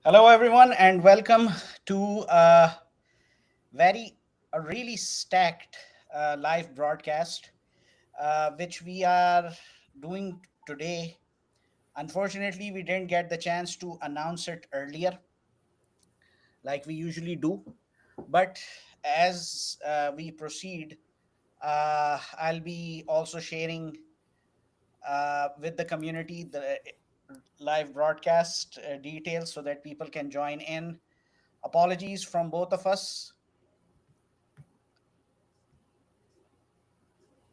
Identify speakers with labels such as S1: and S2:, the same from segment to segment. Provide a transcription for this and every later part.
S1: Hello, everyone, and welcome to very a really stacked live broadcast, which we are doing today. Unfortunately, we didn't get the chance to announce it earlier, like we usually do. But as we proceed, I'll be also sharing with the community the live broadcast details so that people can join in. Apologies from both of us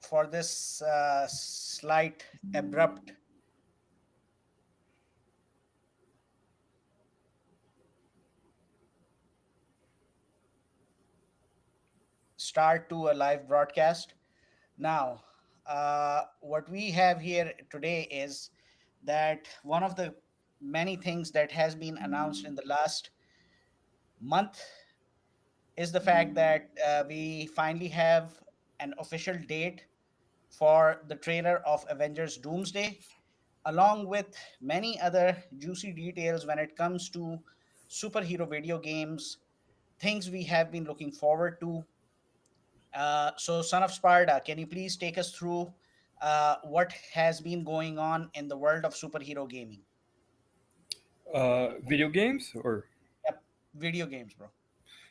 S1: for this slight abrupt start to a live broadcast. Now, what we have here today is that one of the many things that has been announced in the last month is the fact that we finally have an official date for the trailer of Avengers Doomsday, along with many other juicy details when it comes to superhero video games, things we have been looking forward to. So, Son of Sparda, can you please take us through what has been going on in the world of superhero gaming?
S2: Video games, or
S1: Yep, video games, bro.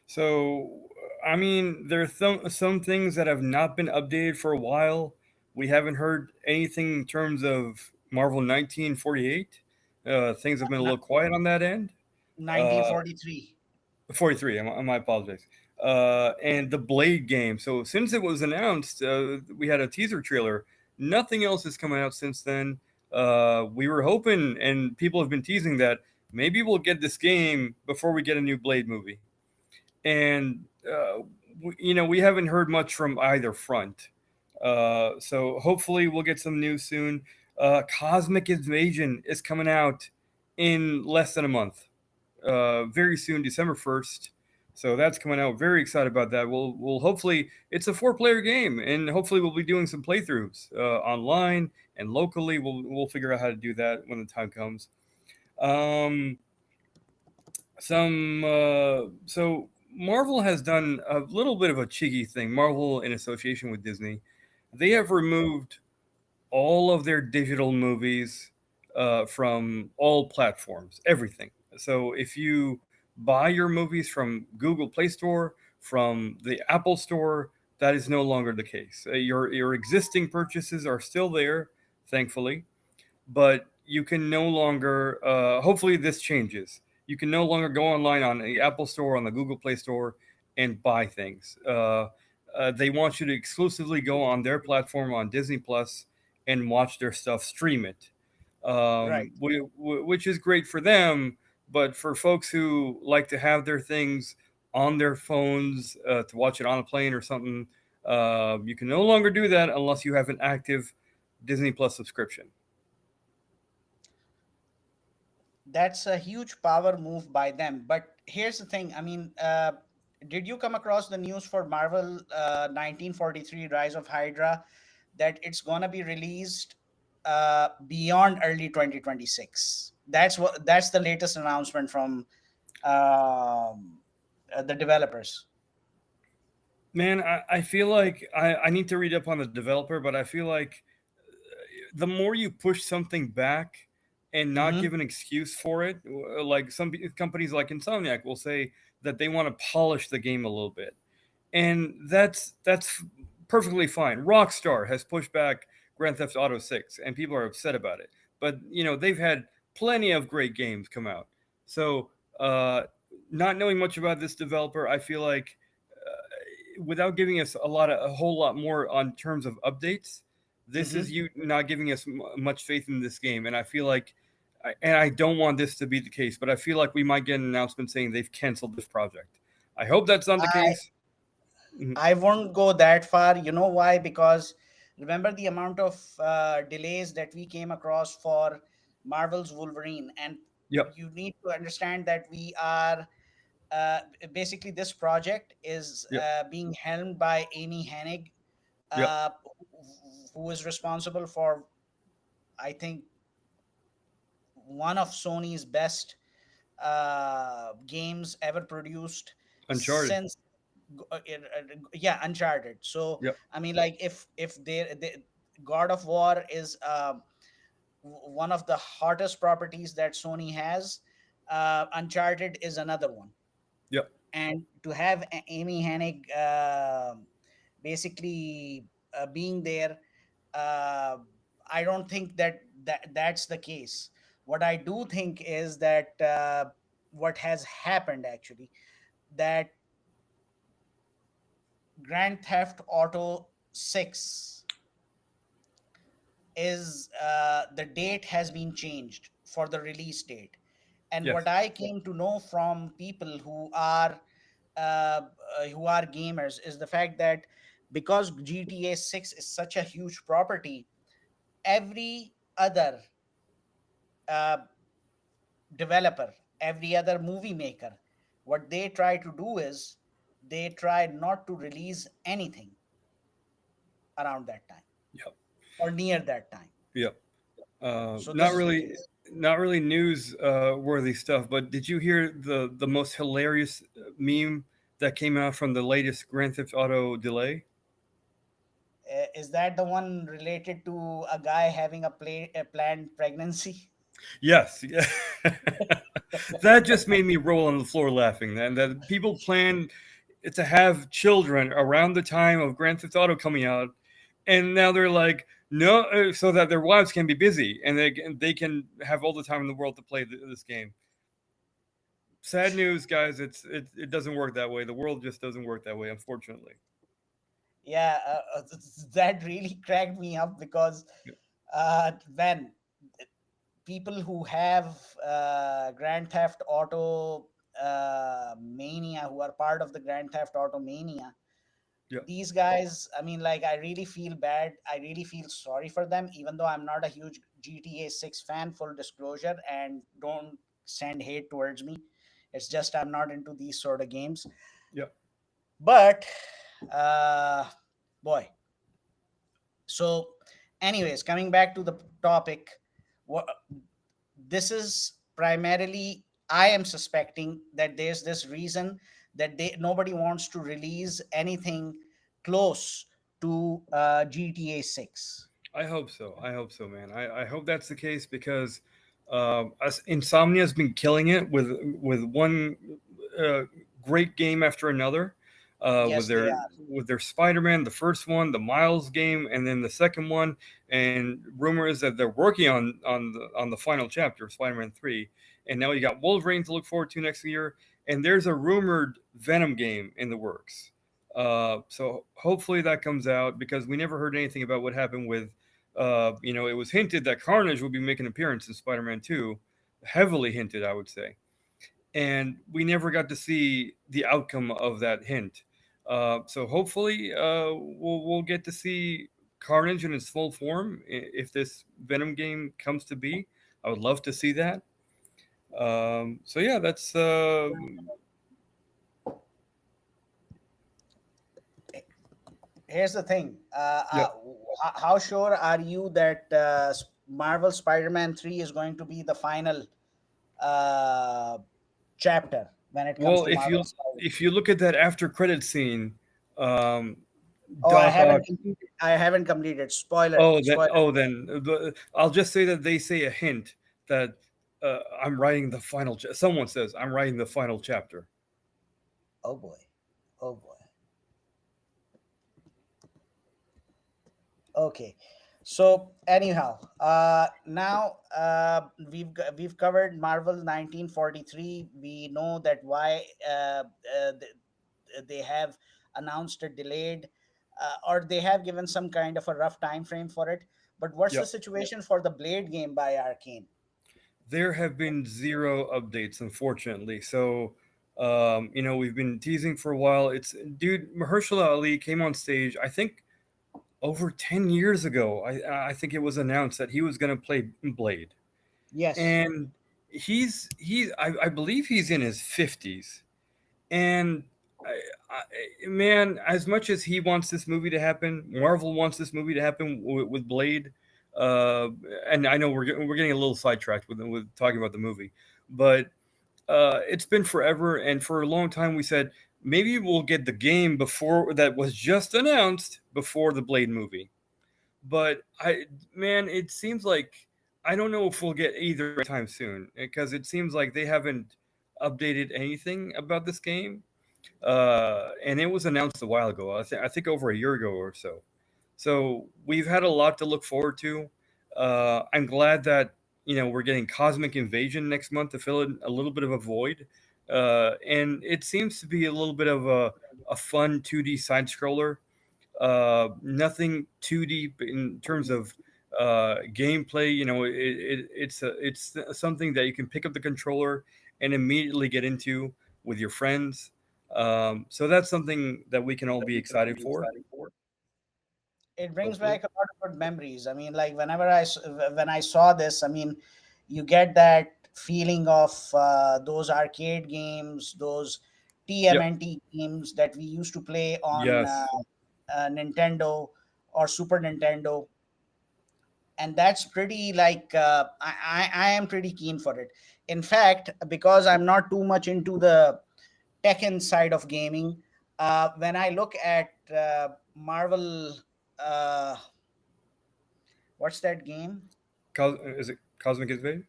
S2: so. I mean, there are some things that have not been updated for a while. We haven't heard anything in terms of Marvel 1948. Things have been a
S1: Ni-
S2: little quiet on that end. Uh,
S1: 1943.
S2: 43. My apologies. And the Blade game. So since it was announced, we had a teaser trailer. Nothing else has come out since then. We were hoping, and people have been teasing that maybe we'll get this game before we get a new Blade movie. And we haven't heard much from either front. So hopefully we'll get some news soon. Cosmic Invasion is coming out in less than a month, very soon, December 1st. So that's coming out. Very excited about that. We'll hopefully it's a four-player game, and hopefully we'll be doing some playthroughs online and locally. We'll figure out how to do that when the time comes. Um, so Marvel has done a little bit of a cheeky thing. Marvel, in association with Disney, they have removed all of their digital movies from all platforms, everything. So if you buy your movies from Google Play Store, from the Apple Store, that is no longer the case. Your existing purchases are still there, thankfully, but you can no longer. Hopefully, this changes. You can no longer go online on the Apple Store, on the Google Play Store, and buy things. They want you to exclusively go on their platform on Disney Plus and watch their stuff, stream it,
S1: Right.
S2: which is great for them. But for folks who like to have their things on their phones to watch it on a plane or something, you can no longer do that unless you have an active Disney Plus subscription.
S1: That's a huge power move by them. But here's the thing. I mean, did you come across the news for Marvel 1943 Rise of Hydra that it's going to be released beyond early 2026? That's the latest announcement from the developers.
S2: Man, I feel like I need to read up on the developer, but I feel like the more you push something back and not
S1: Hmm.
S2: give an excuse for it, like some companies like Insomniac will say that they want to polish the game a little bit, and that's perfectly fine. Rockstar has pushed back Grand Theft Auto 6, and people are upset about it, but they've had plenty of great games come out. So, not knowing much about this developer, I feel like without giving us a whole lot more on terms of updates, this is
S1: Hmm.
S2: you not giving us much faith in this game, and I feel like, and I don't want this to be the case, but I feel like we might get an announcement saying they've canceled this project. I hope that's not the
S1: I
S2: case. Mhm.
S1: I won't go that far. You know why? Because remember the amount of delays that we came across for Marvel's Wolverine, and
S2: Yep.
S1: you need to understand that we are basically this project is
S2: Yep.
S1: being helmed by Amy Hennig,
S2: Yep.
S1: uh, who is responsible for, I think, one of Sony's best. games ever produced
S2: Uncharted.
S1: since yeah, Uncharted. So
S2: Yep.
S1: I mean, like, if they God of War is one of the hottest properties that Sony has, Uncharted is another one.
S2: Yep.
S1: And to have Amy Hennig basically being there, uh, I don't think that's the case. What I do think is that what has happened actually, that Grand Theft Auto 6 is the date has been changed for the release date. And
S2: Yes.
S1: what I came to know from people who are gamers is the fact that because GTA 6 is such a huge property, every other uh, developer, every other movie maker, what they try to do is they try not to release anything around that time
S2: Yep.
S1: or near that time.
S2: Yep.
S1: So this
S2: Not
S1: is the
S2: really,
S1: case.
S2: not really news worthy stuff. But did you hear the most hilarious meme that came out from the latest Grand Theft Auto delay?
S1: Is that the one related to a guy having a planned pregnancy?
S2: Yes. Yeah. That just made me roll on the floor laughing. Then that people plan to have children around the time of Grand Theft Auto coming out, and now they're like, no, so that their wives can be busy and they can have all the time in the world to play this game. Sad news, guys. It doesn't work that way. The world just doesn't work that way, unfortunately.
S1: Yeah, that really cracked me up because when people who have Grand Theft Auto mania, who are part of the Grand Theft Auto mania,
S2: Yeah,
S1: these guys, I mean, like, I really feel bad. I really feel sorry for them, even though I'm not a huge GTA 6 fan, full disclosure, and don't send hate towards me. It's just I'm not into these sort of games.
S2: yeah.
S1: But, uh, boy. So, anyways, coming back to the topic, what this is primarily, I am suspecting that there's this reason that nobody wants to release anything close to GTA 6.
S2: I hope so. I hope so, man. I hope that's the case because Insomnia has been killing it with one uh, great game after another.
S1: Yes, they are.
S2: With their Spider-Man, the first one, the Miles game, and then the second one. And rumor is that they're working on the final chapter of Spider-Man 3. And now you got Wolverine to look forward to next year. And there's a rumored Venom game in the works. So hopefully that comes out because we never heard anything about what happened with it was hinted that Carnage would be making an appearance in Spider-Man 2, heavily hinted, I would say. And we never got to see the outcome of that hint. So hopefully we'll get to see Carnage in its full form if this Venom game comes to be. I would love to see that. So yeah, that's
S1: Here's the thing.
S2: yeah.
S1: How sure are you that Marvel Spider-Man 3 is going to be the final uh, chapter when it comes
S2: Well,
S1: to Marvel Spider-Man?
S2: if you look at that after credit scene, um,
S1: Oh, I
S2: Doc
S1: haven't
S2: Ock.
S1: completed. I haven't completed. Spoiler. Spoiler.
S2: Then I'll just say that they say a hint that I'm writing the final. Someone says I'm writing the final chapter.
S1: Oh boy. Oh boy. Okay. So anyhow, now we've covered Marvel 1943. We know that why they have announced a delayed, or they have given some kind of a rough time frame for it. But what's the
S2: Yep.
S1: situation for the Blade game by Arkane?
S2: There have been zero updates, unfortunately. So, we've been teasing for a while. It's dude, Mahershala Ali came on stage. I think over 10 years ago. I think it was announced that he was going to play Blade,
S1: Yes.
S2: and I believe he's in his 50s. And man, as much as he wants this movie to happen, Marvel wants this movie to happen with Blade. Uh, and I know we're getting a little sidetracked with talking about the movie, but it's been forever, and for a long time we said maybe we'll get the game before that was just announced before the Blade movie. But man, it seems like I don't know if we'll get either anytime soon because it seems like they haven't updated anything about this game. And it was announced a while ago. I think over a year ago or so. So we've had a lot to look forward to. I'm glad that we're getting Cosmic Invasion next month to fill in a little bit of a void, and it seems to be a little bit of a fun 2D side scroller. Nothing too deep in terms of gameplay. It's something that you can pick up the controller and immediately get into with your friends. So that's something that we can all be excited for.
S1: It brings
S2: Hopefully,
S1: back a lot of good memories. I mean, like whenever when I saw this, I mean, you get that feeling of those arcade games, those
S2: yep,
S1: TMNT games that we used to play on
S2: yes,
S1: Nintendo or Super Nintendo, and that's pretty like I am pretty keen for it. In fact, because I'm not too much into the Tekken side of gaming, when I look at Marvel, uh, what's that game?
S2: Is it Cosmic Invasion?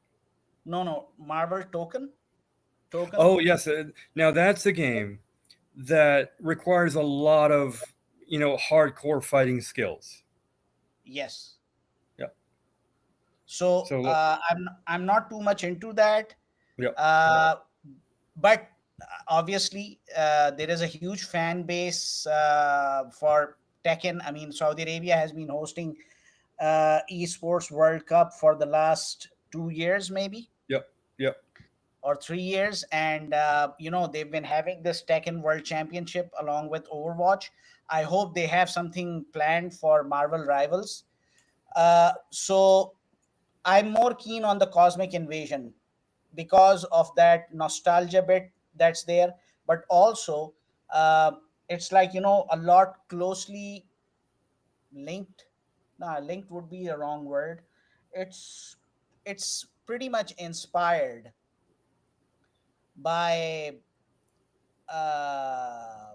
S1: No, Marvel Token.
S2: Oh yes. Now that's a game that requires a lot of hardcore fighting skills.
S1: Yes.
S2: Yeah.
S1: So
S2: So
S1: I'm not too much into that,
S2: yeah,
S1: uh, but obviously there is a huge fan base for Tekken. I mean, Saudi Arabia has been hosting esports World Cup for the last 2 years, maybe,
S2: yep, yep.
S1: or 3 years, and they've been having this Tekken World Championship along with Overwatch. I hope they have something planned for Marvel Rivals. So I'm more keen on the Cosmic Invasion because of that nostalgia bit that's there, but also uh, it's like a lot closely linked. Nah, linked would be a wrong word. It's it's pretty much inspired by uh,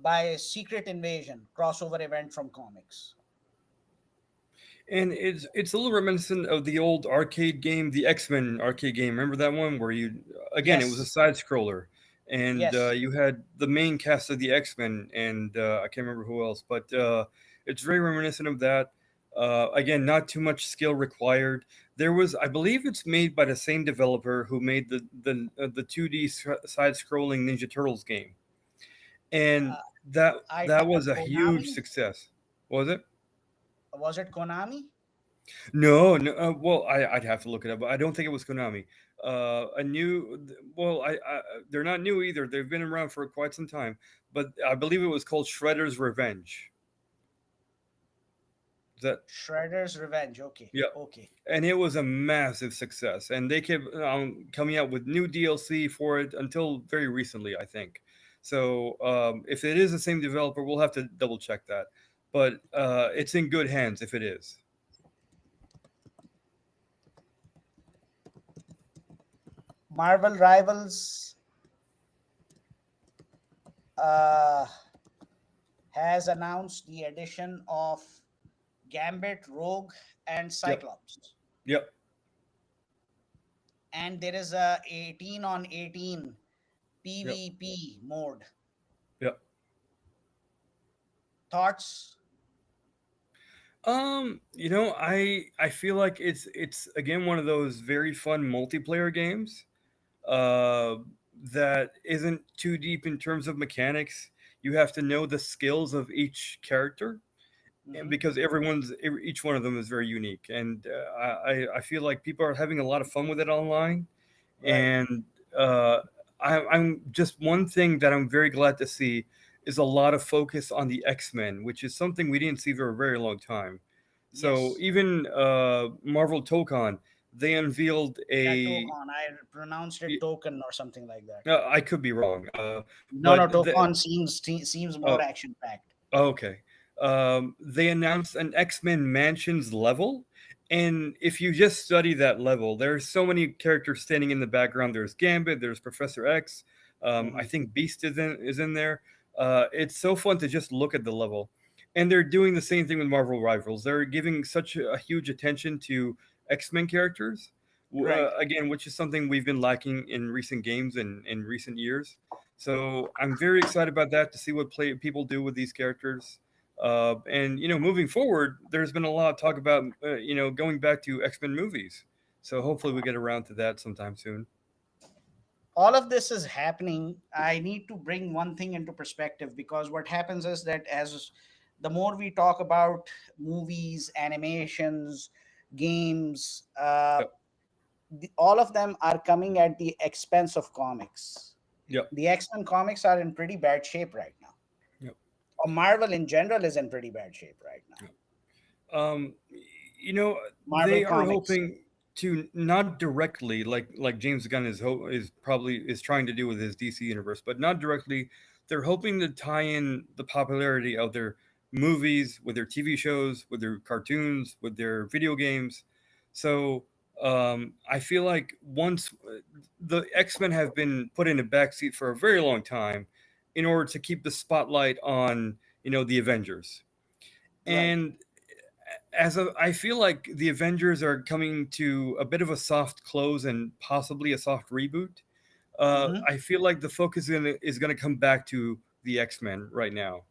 S1: by Secret Invasion crossover event from comics.
S2: And it's a little reminiscent of the old arcade game, the X-Men arcade game. Remember that one where you again it was a
S1: Yes,
S2: side scroller, and
S1: yes.
S2: you had the main cast of the X-Men, and I can't remember who else, but it's very reminiscent of that. Again, not too much skill required. There was, I believe, it's made by the same developer who made the 2D side scrolling Ninja Turtles game, and
S1: Uh,
S2: that
S1: I
S2: that was a huge
S1: Konami,
S2: success. Was it?
S1: was it Konami?
S2: No, no. Well, I'd have to look it up. But I don't think it was Konami. A new, well, they're not new either. They've been around for quite some time. But I believe it was called Shredder's Revenge. Is that
S1: Shredder's Revenge. Okay,
S2: yeah?
S1: okay.
S2: And it was a massive success. And they kept coming out with new DLC for it until very recently, I think. So if it is the same developer, we'll have to double check that. But it's in good hands if it is.
S1: Marvel Rivals uh, has announced the addition of Gambit, Rogue, and
S2: Yep.
S1: Cyclops.
S2: Yep.
S1: And there is a 18 on 18
S2: Yep.
S1: PvP mode.
S2: Yep.
S1: Thoughts?
S2: I feel like it's again one of those very fun multiplayer games uh, that isn't too deep in terms of mechanics. You have to know the skills of each character, and
S1: Hmm.
S2: because each one of them is very unique, and I feel like people are having a lot of fun with it online,
S1: Right.
S2: and uh, I'm just one thing that I'm very glad to see is a lot of focus on the X-Men, which is something we didn't see for a very long time. So
S1: Yes.
S2: even Marvel Tokon, they unveiled
S1: Yeah,
S2: a.
S1: Tokon. I pronounced it token or something like that.
S2: I could be wrong,
S1: No,
S2: but
S1: no, Tokon seems
S2: oh,
S1: more action packed.
S2: okay. They announced an X-Men Mansions level, And if you just study that level, there's so many characters standing in the background. There's Gambit, there's Professor X. I
S1: Hmm.
S2: think Beast is in there. It's so fun to just look at the level, and they're doing the same thing with Marvel Rivals. They're giving such a huge attention to X-Men characters,
S1: Right.
S2: again, which is something we've been lacking in recent games and in recent years. So I'm very excited about that to see what people do with these characters. And moving forward, there's been a lot of talk about going back to X-Men movies. So hopefully we get around to that sometime soon.
S1: All of this is happening. I need to bring one thing into perspective, because what happens is that as the more we talk about movies, animations, games,
S2: Yep.
S1: all of them are coming at the expense of comics.
S2: Yep.
S1: The X-Men comics are in pretty bad shape right now,
S2: Yep.
S1: or Marvel in general is in pretty bad shape right now.
S2: Yep. Um,
S1: Marvel
S2: they are
S1: comics.
S2: hoping to not directly, like James Gunn is trying to do with his DC universe, but not directly. They're hoping to tie in the popularity of their movies with their TV shows, with their cartoons, with their video games. So I feel like once the X Men have been put in a backseat for a very long time, in order to keep the spotlight on the Avengers.
S1: Right.
S2: And I feel like the Avengers are coming to a bit of a soft close and possibly a soft reboot.
S1: Hmm.
S2: I feel like the focus is gonna come back to the X-Men right now.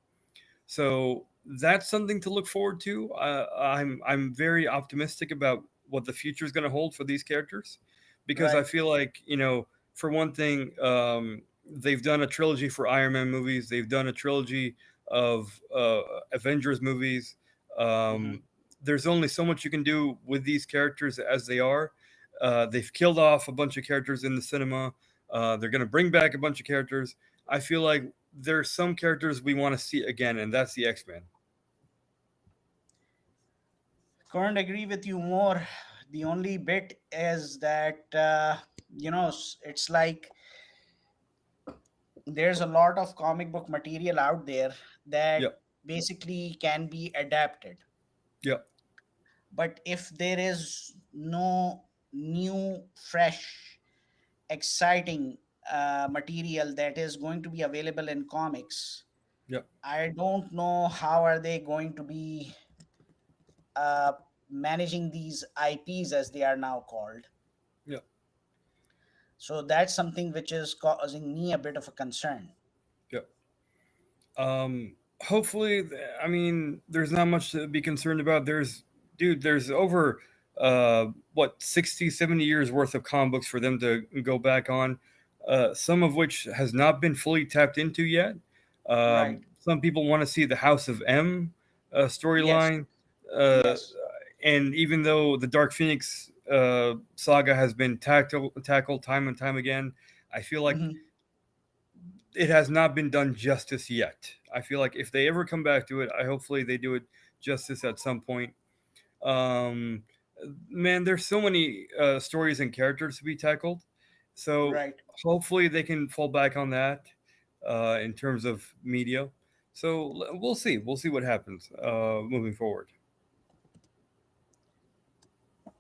S2: So that's something to look forward to. I'm very optimistic about what the future is going to hold for these characters, because I
S1: Right.
S2: feel like for one thing, they've done a trilogy for Iron Man movies. They've done a trilogy of Avengers movies.
S1: Hmm.
S2: Um, there's only so much you can do with these characters as they are. They've killed off a bunch of characters in the cinema. They're going to bring back a bunch of characters. I feel like there's some characters we want to see again, and that's the X Men.
S1: Couldn't agree with you more. The only bit is that it's like there's a lot of comic book material out there that
S2: Yep,
S1: basically can be adapted,
S2: yep,
S1: but if there is no new, fresh, exciting material that is going to be available in comics,
S2: yep,
S1: I don't know how are they going to be uh, managing these IPs, as they are now called.
S2: yep,
S1: So that's something which is causing me a bit of a concern.
S2: yep. Hopefully, I mean, there's not much to be concerned about. There's over what 60, 70 years worth of comic books for them to go back on. Some of which has not been fully tapped into yet.
S1: Right.
S2: Some people want to see the House of M
S1: Yes.
S2: storyline. Uh,
S1: Yes.
S2: and even though the Dark Phoenix saga has been tackled time and time again, I feel like
S1: Hmm.
S2: it has not been done justice yet. I feel like if they ever come back to it, I hopefully they do it justice at some point. Um, Man, there's so many stories and characters to be tackled, so
S1: Right.
S2: hopefully they can fall back on that in terms of media. So we'll see. We'll see what happens moving forward. Uh,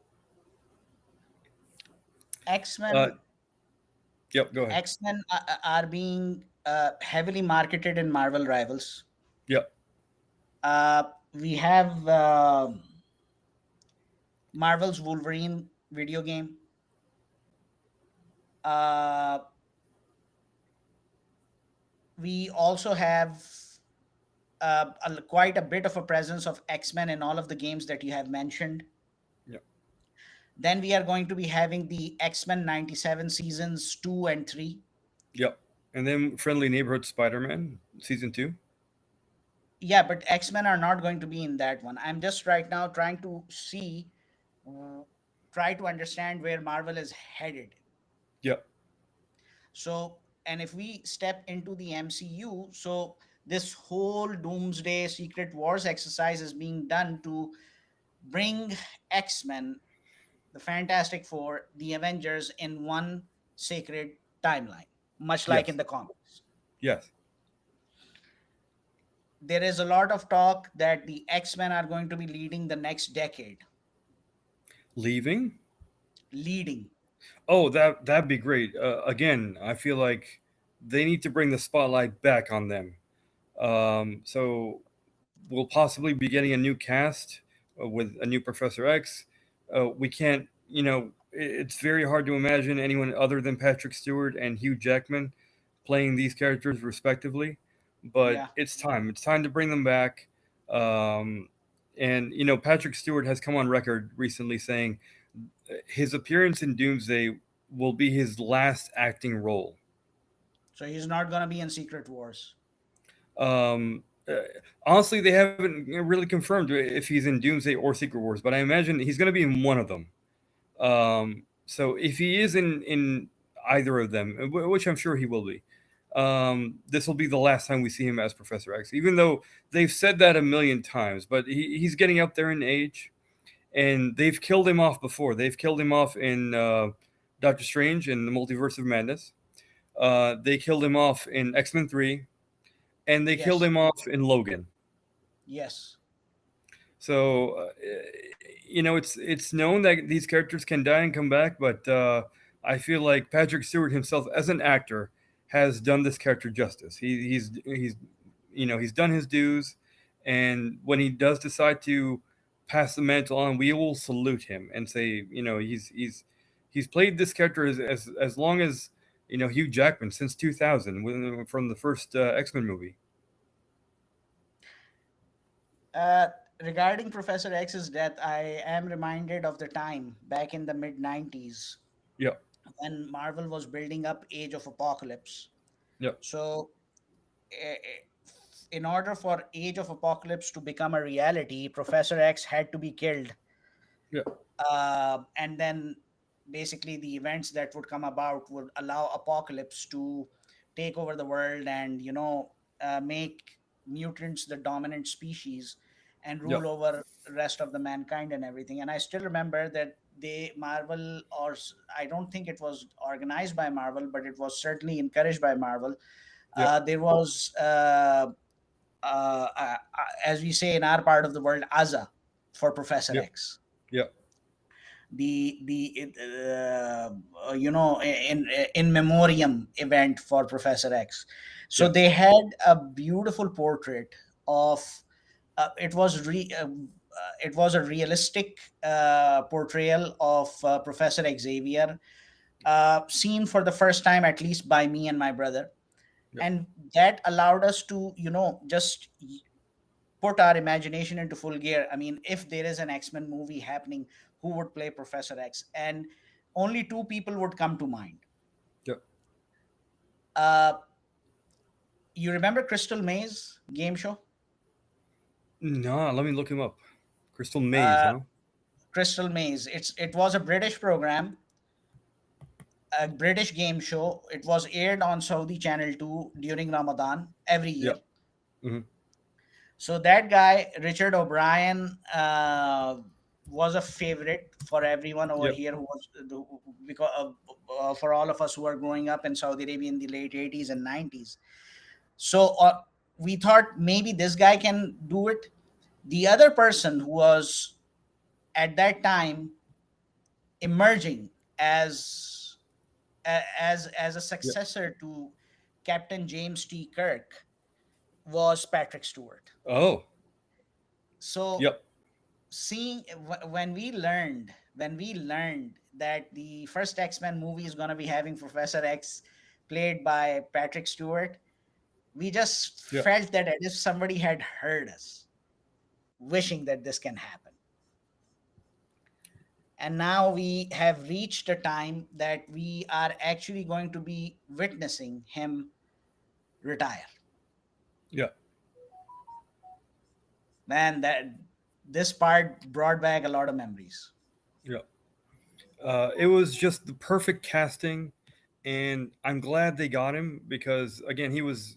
S1: X-Men.
S2: yep. Go ahead.
S1: X-Men are being heavily marketed in Marvel Rivals.
S2: Yep.
S1: We have Marvel's Wolverine video game. Uh, we also have quite a bit of a presence of X-Men in all of the games that you have mentioned.
S2: Yep.
S1: Then we are going to be having the X-Men 97 seasons 2 and 3.
S2: Yep. And then Friendly Neighborhood Spider-Man season 2.
S1: Yeah, but X-Men are not going to be in that one. I'm just right now trying to see, uh, try to understand where Marvel is headed.
S2: Yep.
S1: So, and if we step into the MCU, so this whole Doomsday Secret Wars exercise is being done to bring X-Men, the Fantastic Four, the Avengers in one sacred timeline, much like in
S2: Yes.
S1: the comics.
S2: Yes.
S1: There is a lot of talk that the X-Men are going to be leading the next decade.
S2: Leaving?
S1: leading.
S2: Oh, that'd be great. Again, I feel like they need to bring the spotlight back on them. So we'll possibly be getting a new cast with a new Professor X. We can't, it's very hard to imagine anyone other than Patrick Stewart and Hugh Jackman playing these characters respectively. But
S1: Yeah.
S2: it's time. It's time to bring them back. Um, and Patrick Stewart has come on record recently saying his appearance in Doomsday will be his last acting role.
S1: So he's not gonna be in Secret Wars.
S2: Um, uh, Honestly, they haven't really confirmed if he's in Doomsday or Secret Wars, but I imagine he's going to be in one of them. So if he is in either of them, which I'm sure he will be, this will be the last time we see him as Professor X. Even though they've said that a million times, but he's getting up there in age, and they've killed him off before. They've killed him off in Doctor Strange in the Multiverse of Madness. They killed him off in X-Men 3, and they killed
S1: Yes.
S2: him off in Logan.
S1: Yes.
S2: So it's known that these characters can die and come back, but I feel like Patrick Stewart himself, as an actor, has done this character justice. He's done his dues, and when he does decide to pass the mantle on, we will salute him and say, he's played this character as long as Hugh Jackman, since 2000, from the first X-Men movie.
S1: Uh, Regarding Professor X's death, I am reminded of the time back in the mid 90s
S2: Yep.
S1: when Marvel was building up Age of Apocalypse.
S2: Yep.
S1: So, eh, eh, in order for Age of Apocalypse to become a reality, Professor X had to be killed.
S2: Yep.
S1: And then basically the events that would come about would allow Apocalypse to take over the world and, make mutants the dominant species and rule
S2: Yep.
S1: over the rest of the mankind and everything. And I still remember that Marvel, I don't think it was organized by Marvel, but it was certainly encouraged by Marvel.
S2: Yep.
S1: There was, as we say in our part of the world, AZA for Professor
S2: Yep.
S1: X.
S2: Yep.
S1: The in memoriam event for Professor X. So
S2: Yes.
S1: they had a beautiful portrait of it was a realistic portrayal of Professor Xavier, seen for the first time at least by me and my brother,
S2: Yep.
S1: and that allowed us to just put our imagination into full gear. I mean, if there is an X-Men movie happening, who would play Professor X? And only two people would come to mind.
S2: Yep.
S1: Uh, you remember Crystal Maze game show?
S2: Nah, let me look him up. Crystal Maze,
S1: Uh,
S2: huh?
S1: Crystal Maze. It was a British program, a British game show. It was aired on Saudi Channel 2 during Ramadan every year.
S2: Yep. Hmm.
S1: So that guy, Richard O'Brien, was a favorite for everyone over
S2: Yep.
S1: here who was because for all of us who are growing up in Saudi Arabia in the late 80s and 90s. So we thought maybe this guy can do it. The other person who was at that time emerging as as a
S2: Yep.
S1: successor to Captain James T. Kirk was Patrick Stewart.
S2: Oh.
S1: So
S2: Yep.
S1: seeing when we learned that the first X-Men movie is going to be having Professor X played by Patrick Stewart, we just
S2: Yep.
S1: felt that as if somebody had heard us wishing that this can happen. And now we have reached a time that we are actually going to be witnessing him retire.
S2: Yep.
S1: Man, that this part brought back a lot of memories.
S2: Yep. It was just the perfect casting, and I'm glad they got him because again, he was.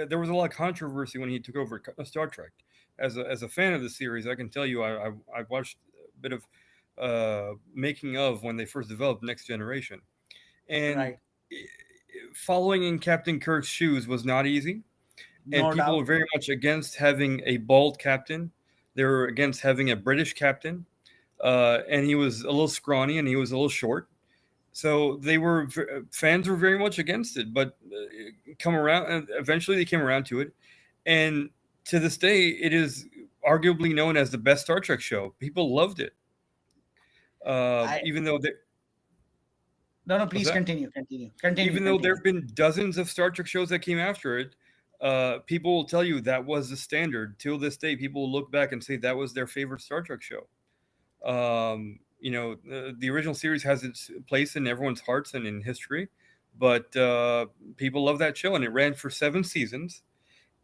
S2: There was a lot of controversy when he took over Star Trek. As a fan of the series, I can tell you I watched a bit of making of when they first developed Next Generation, and
S1: Right.
S2: following in Captain Kirk's shoes was not easy. And
S1: No
S2: people were
S1: doubt.
S2: very much against having a bald captain. They were against having a British captain. and he was a little scrawny and he was a little short. So fans were very much against it, but come around. Eventually, they came around to it, and to this day, it is arguably known as the best Star Trek show. People loved it,
S1: I
S2: even though
S1: No, no,
S2: was
S1: please
S2: that
S1: continue,
S2: even though there
S1: continue.
S2: have been dozens of Star Trek shows that came after it. People will tell you that was the standard. Till this day, people will look back and say that was their favorite Star Trek show. The original series has its place in everyone's hearts and in history, but people love that show, and it ran for 7 seasons,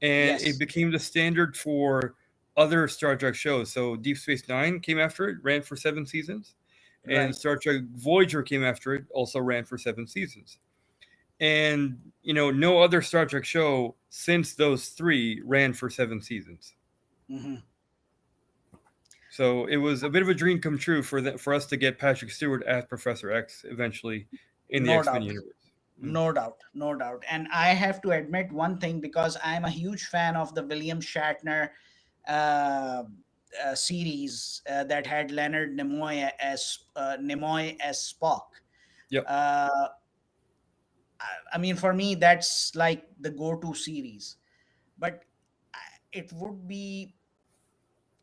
S2: and it
S1: Yes,
S2: became the standard for other Star Trek shows. So Deep Space Nine came after it, ran for 7 seasons, and
S1: right.
S2: Star Trek Voyager came after it, also ran for 7 seasons. And no other Star Trek show since those three ran for 7 seasons.
S1: Hmm.
S2: So it was a bit of a dream come true for us to get Patrick Stewart as Professor X eventually in the
S1: No
S2: X Men
S1: doubt.
S2: universe. Mm.
S1: No doubt, no doubt. And I have to admit one thing, because I'm a huge fan of the William Shatner uh, series that had Leonard Nimoy as Spock.
S2: Yep.
S1: Uh, I mean, for me, that's like the go-to series. But it would be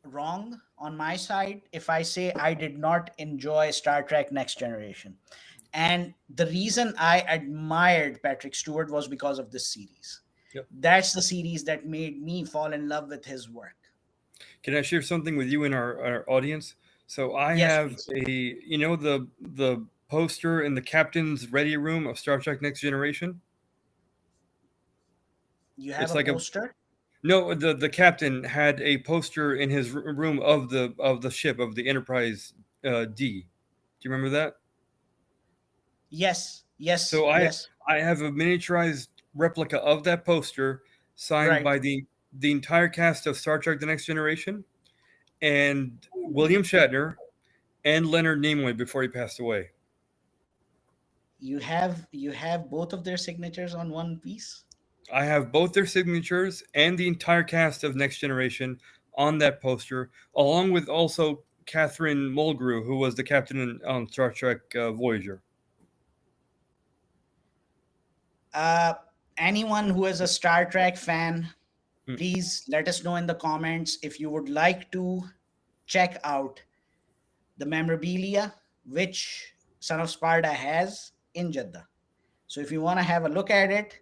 S1: wrong on my side if I say I did not enjoy Star Trek Next Generation. And the reason I admired Patrick Stewart was because of this series.
S2: Yep.
S1: That's the series that made me fall in love with his work.
S2: Can I share something with you and our audience? So I
S1: Yes,
S2: have
S1: please.
S2: the poster in the captain's ready room of Star Trek Next Generation.
S1: You have
S2: It's
S1: a
S2: like a
S1: poster?
S2: no. The captain had a poster in his room of the ship of the Enterprise D. Do you remember that?
S1: Yes, yes,
S2: So
S1: yes.
S2: I have a miniaturized replica of that poster signed
S1: Right.
S2: by the entire cast of Star Trek: The Next Generation and William Shatner and Leonard Nimoy before he passed away.
S1: You have both of their signatures on one piece?
S2: I have both their signatures and the entire cast of Next Generation on that poster, along with also Catherine Mulgrew, who was the captain on Star Trek Voyager.
S1: Uh Anyone who is a Star Trek fan,
S2: Hmm.
S1: please let us know in the comments if you would like to check out the memorabilia which Son of Sparda has in Jeddah. So if you want to have a look at it,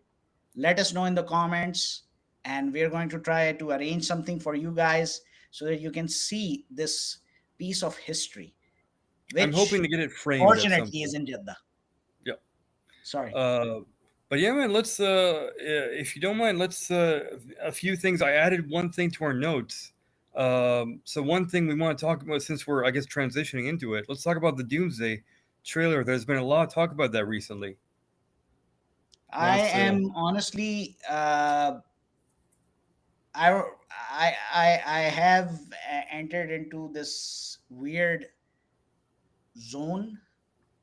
S1: let us know in the comments, and we're going to try to arrange something for you guys so that you can see this piece of history,
S2: I'm hoping
S1: which
S2: to get it framed at some
S1: fortunately is
S2: point.
S1: in Jeddah.
S2: Yep.
S1: Sorry.
S2: Uh, but yeah, man, if you don't mind, let's a few things. I added one thing to our notes. So one thing we want to talk about, since we're, I guess, transitioning into it, let's talk about the Doomsday trailer. There's been a lot of talk about that recently. Want
S1: I
S2: us to?
S1: am honestly, I, I have entered into this weird zone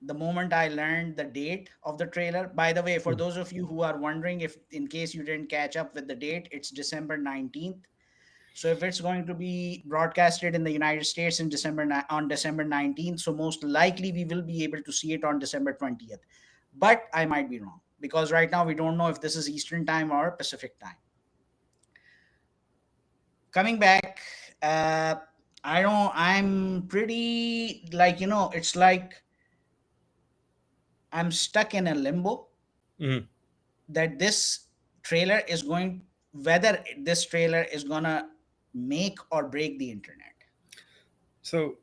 S1: the moment I learned the date of the trailer. By the way, for those of you who are wondering, if in case you didn't catch up with the date, it's December 19th. So if it's going to be broadcasted in the United States in on December 19th, so most likely we will be able to see it on December 20th. But I might be wrong, because right now we don't know if this is Eastern time or Pacific time. Coming back, uh I'm pretty, like, it's like I'm stuck in a limbo
S2: Mhm.
S1: that this trailer is going whether this trailer is gonna make or break the internet.
S2: So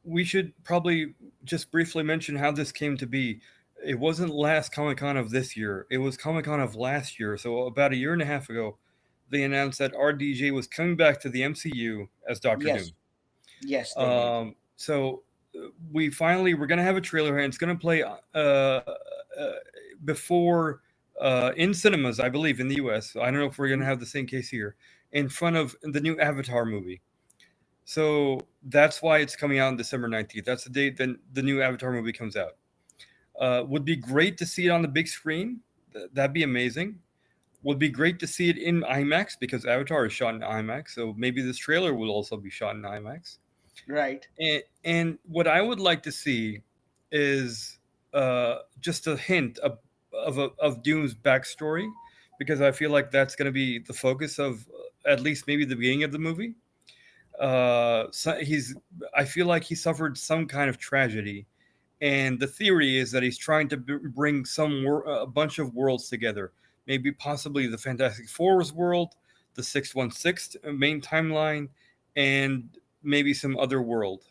S2: we should probably just briefly mention how this came to be. It wasn't last Comic Con of this year. It was Comic Con of last year. So about a year and a half ago, they announced that RDJ was coming back to the MCU as Doctor Doom.
S1: Yes, yes, they did.
S2: So we're gonna have a trailer, and it's gonna play before in cinemas, I believe, in the U.S. I don't know if we're gonna have the same case here, in front of the new Avatar movie. So that's why it's coming out on December 19th. That's the date then the new Avatar movie comes out. Would be great to see it on the big screen. That'd be amazing. Would be great to see it in IMAX because Avatar is shot in IMAX. So maybe this trailer will also be shot in IMAX.
S1: Right.
S2: And what I would like to see is just a hint of Doom's backstory, because I feel like that's going to be the focus of at least maybe the beginning of the movie. So I feel like he suffered some kind of tragedy, and the theory is that he's trying to bring a bunch of worlds together, maybe possibly the Fantastic Four's world, the 616 main timeline, and maybe some other world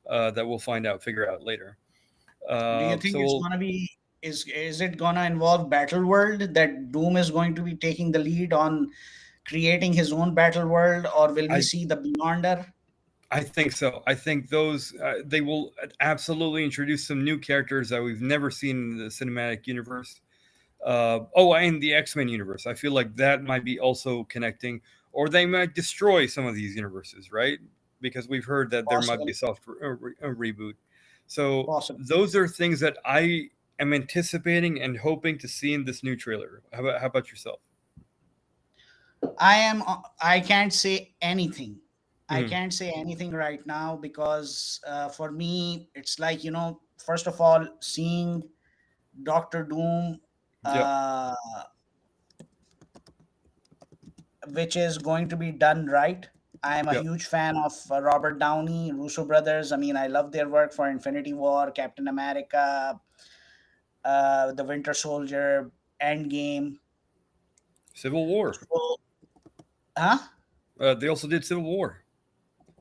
S2: that we'll figure out later.
S1: Do you think it's
S2: So
S1: gonna be is it gonna involve Battle World, that Doom is going to be taking the lead on creating his own battle world, or will we
S2: I
S1: see the Beyonder?
S2: I think so. I think those they will absolutely introduce some new characters that we've never seen in the cinematic universe. Oh, and the X-Men universe. I feel like that might be also connecting, or they might destroy some of these universes, right? Because we've heard that there might be
S1: Possible,
S2: a a reboot. So
S1: possible.
S2: those are things that I am anticipating and hoping to see in this new trailer. How about yourself?
S1: I am. I can't say anything. I
S2: Hmm.
S1: can't say anything right now because for me, it's like, first of all, seeing Doctor Doom,
S2: Yep.
S1: uh, which is going to be done right. I am a
S2: Yep.
S1: huge fan of Robert Downey, Russo brothers. I mean, I love their work for Infinity War, Captain America, the Winter Soldier, Endgame.
S2: Civil War.
S1: So, huh?
S2: They also did Civil War.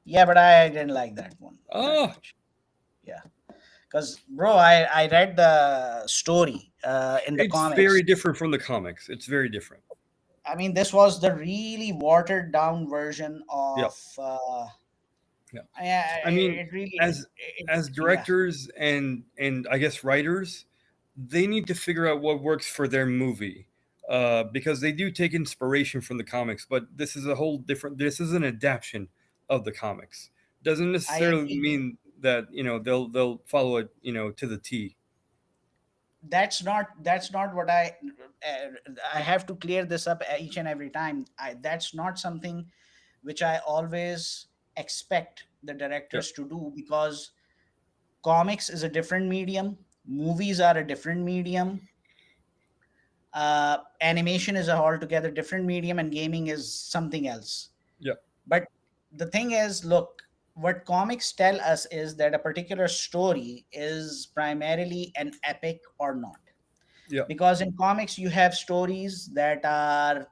S1: Yeah, but I didn't like that one that
S2: Oh,
S1: much. Yeah, because bro, I read the story in the
S2: it's very
S1: comics.
S2: different from the comics. It's very different.
S1: I mean, this was the really watered down version
S2: Yep.
S1: of.
S2: Yeah.
S1: Yeah,
S2: I mean,
S1: it really.
S2: as
S1: Yeah,
S2: directors and I guess writers, they need to figure out what works for their movie, because they do take inspiration from the comics, but this is a whole different. This is an adaptation of the comics. Doesn't
S1: I
S2: necessarily
S1: agree.
S2: mean that they'll follow it to the T.
S1: That's not what I have to clear this up each and every time. That's not something which I always expect the
S2: Yep.
S1: directors to do, because comics is a different medium, movies are a different medium, animation is a altogether different medium, and gaming is something else.
S2: Yep.
S1: But the thing is, look, what comics tell us is that a particular story is primarily an epic or not.
S2: Yep.
S1: Because in comics you have stories that are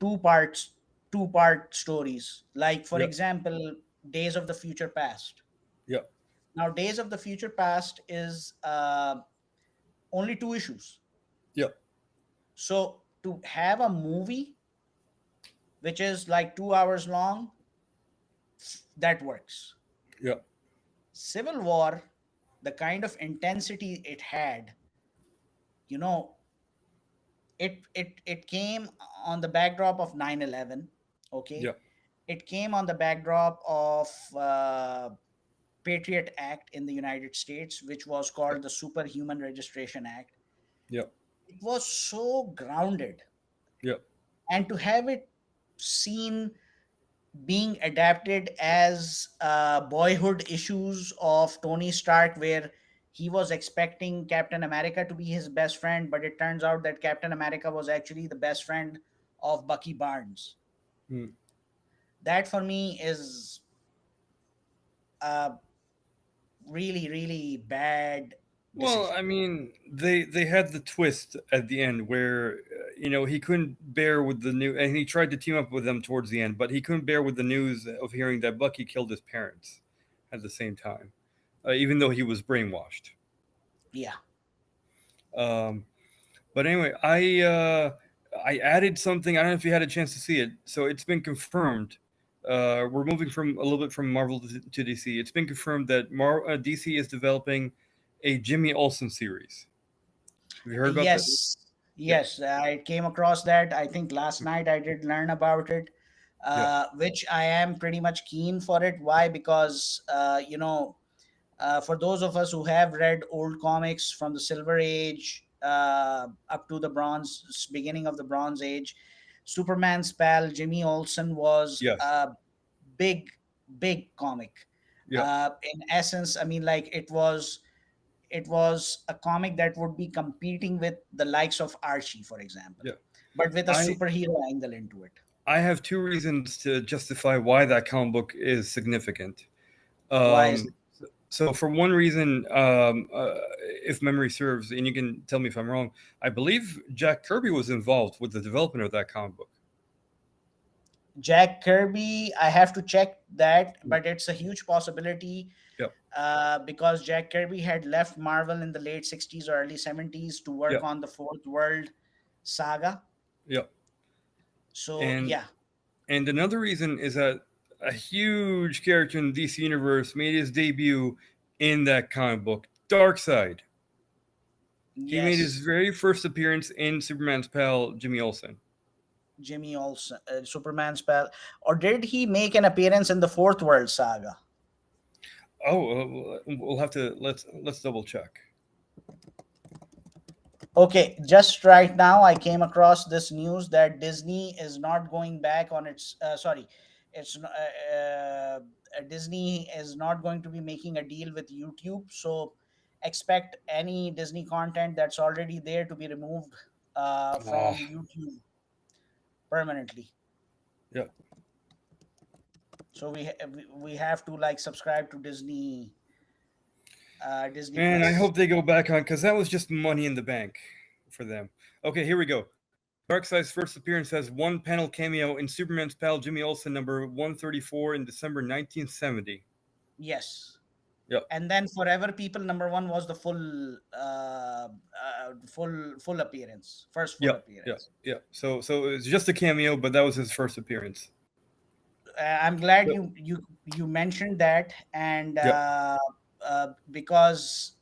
S1: two parts, two-part stories, like for
S2: Yep.
S1: example, Days of the Future Past.
S2: Yep.
S1: Now Days of the Future Past is only two issues.
S2: Yep.
S1: So to have a movie which is like 2 hours long, that works.
S2: Yep.
S1: Civil War, the kind of intensity it had, you know it came on the backdrop of 9/11. Okay,
S2: Yep.
S1: it came on the backdrop of Patriot Act in the United States, which was
S2: Yep.
S1: called the Superhuman Registration Act.
S2: Yep.
S1: It was so grounded,
S2: Yep.
S1: and to have it seen being adapted as boyhood issues of Tony Stark, where he was expecting Captain America to be his best friend, but it turns out that Captain America was actually the best friend of Bucky Barnes.
S2: Mm.
S1: That for me is a really, really bad
S2: Well,
S1: decision.
S2: I mean, they had the twist at the end where he couldn't bear with the new, and he tried to team up with them towards the end, but he couldn't bear with the news of hearing that Bucky killed his parents at the same time, even though he was brainwashed.
S1: Yeah.
S2: Um, but anyway, I added something. I don't know if you had a chance to see it. So it's been confirmed. We're moving from a little bit from Marvel to DC. It's been confirmed that DC is developing a Jimmy Olsen series. Have you heard about this?
S1: Yes,
S2: Yep.
S1: yes, I came across that. I think last night I did learn about it,
S2: Yep.
S1: which I am pretty much keen for it. Why? Because for those of us who have read old comics from the Silver Age up to the Bronze, beginning of the Bronze Age, Superman's pal Jimmy Olsen was
S2: Yes.
S1: a big, big comic.
S2: Yeah.
S1: In essence, I mean, like it was a comic that would be competing with the likes of Archie, for example,
S2: Yeah.
S1: but with a
S2: I
S1: superhero angle into it.
S2: I have two reasons to justify why that comic book is significant.
S1: Why is
S2: Um, so for one reason, if memory serves, and you can tell me if I'm wrong, I believe Jack Kirby was involved with the development of that comic book.
S1: Jack Kirby? I have to check that,
S2: Yeah.
S1: but it's a huge possibility
S2: Yep.
S1: because Jack Kirby had left Marvel in the late 60s or early 70s to work
S2: Yep.
S1: on the Fourth World saga.
S2: Yep.
S1: So,
S2: And
S1: yeah,
S2: and another reason is that a huge character in the DC universe made his debut in that comic book, Darkseid. He made his
S1: yes,
S2: very first appearance in Superman's pal, Jimmy Olsen.
S1: Jimmy Olsen, Superman spell. Or did he make an appearance in the Fourth World saga?
S2: Oh, we'll have to let's double check.
S1: Okay, just right now I came across this news that Disney is not going back on its. Sorry, it's Disney is not going to be making a deal with YouTube. So expect any Disney content that's already there to be removed
S2: Oh,
S1: from YouTube permanently.
S2: yeah.
S1: So we have to like subscribe to Disney
S2: Man, I
S1: Plus.
S2: hope they go back on because that was just money in the bank for them. Okay, here we go. Darkseid's first appearance has one panel cameo in Superman's pal Jimmy Olsen number 134 in December 1970.
S1: Yes.
S2: Yep.
S1: And then Forever People #1 was the full appearance, first full
S2: Yep. Yep.
S1: appearance.
S2: Yep. So it's just a cameo, but that was his first appearance.
S1: I'm glad
S2: Yep.
S1: you mentioned that, and
S2: Yep.
S1: because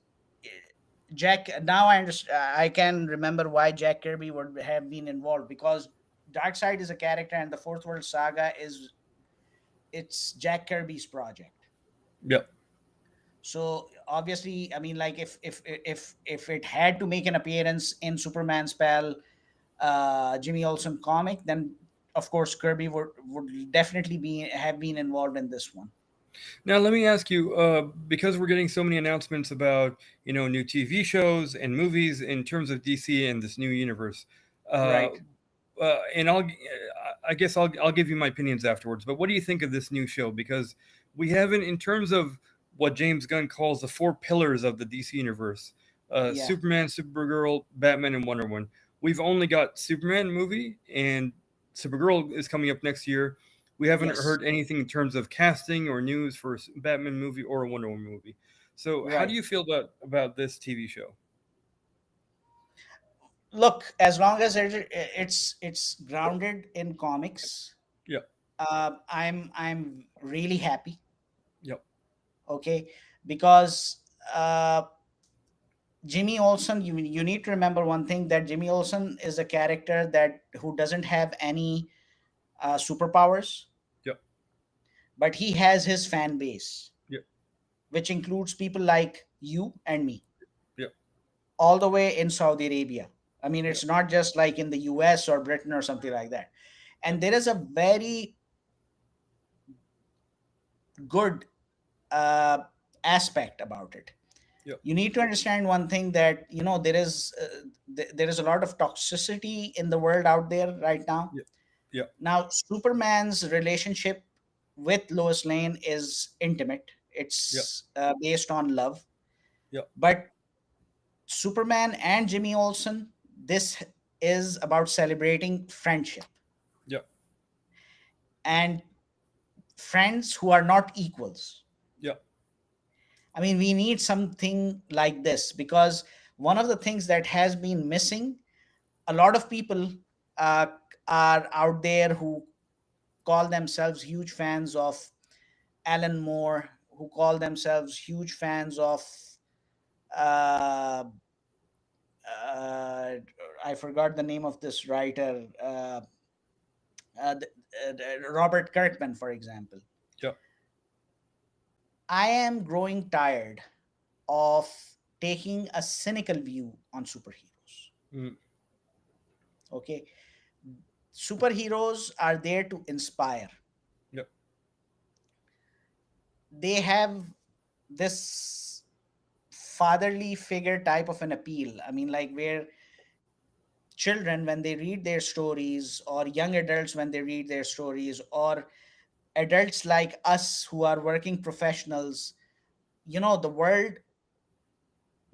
S1: Jack, now I understand, I can remember why Jack Kirby would have been involved, because Darkseid is a character and the Fourth World Saga is it's Jack Kirby's project.
S2: Yep.
S1: So obviously, I mean, like if it had to make an appearance in Superman's pal Jimmy Olsen comic, then of course Kirby would definitely be have been involved in this one.
S2: Now let me ask you, because we're getting so many announcements about new TV shows and movies in terms of DC and this new universe, uh,
S1: Right.
S2: and I guess I'll give you my opinions afterwards. But what do you think of this new show? Because we haven't, in terms of what James Gunn calls the four pillars of the DC universe:
S1: Yeah.
S2: Superman, Supergirl, Batman, and Wonder Woman. We've only got Superman movie, and Supergirl is coming up next year. We haven't
S1: Yes.
S2: heard anything in terms of casting or news for a Batman movie or a Wonder Woman movie. So, how do
S1: Right.
S2: you feel about this TV show?
S1: Look, as long as it's grounded in comics,
S2: Yep.
S1: I'm really happy.
S2: Yep.
S1: Okay, because uh, Jimmy Olsen, you need to remember one thing, that Jimmy Olsen is a character that who doesn't have any superpowers,
S2: Yep.
S1: but he has his fan base,
S2: Yep.
S1: which includes people like you and me,
S2: Yep.
S1: all the way in Saudi Arabia. I mean,
S2: Yep.
S1: it's not just like in the US or Britain or something like that.
S2: Yep.
S1: And there is a very good uh, aspect about it.
S2: Yep.
S1: You need to understand one thing, that there is a lot of toxicity in the world out there right now.
S2: Yep. Yep.
S1: Now, Superman's relationship with Lois Lane is intimate.
S2: Yep.
S1: It's based on love.
S2: Yep.
S1: But Superman and Jimmy Olsen, this is about celebrating friendship
S2: Yep.
S1: and friends who are not equals.
S2: Yep.
S1: I mean, we need something like this, because one of the things that has been missing, a lot of people uh, are out there who call themselves huge fans of Alan Moore, who call themselves huge fans of uh, uh, I forgot the name of this writer, Robert Kirkman, for example.
S2: Yep.
S1: I am growing tired of taking a cynical view on superheroes.
S2: Mm.
S1: Okay, superheroes are there to inspire.
S2: Yep.
S1: they have this fatherly figure type of an appeal. I mean, like where children, when they read their stories, or young adults, when they read their stories, or adults like us who are working professionals, the world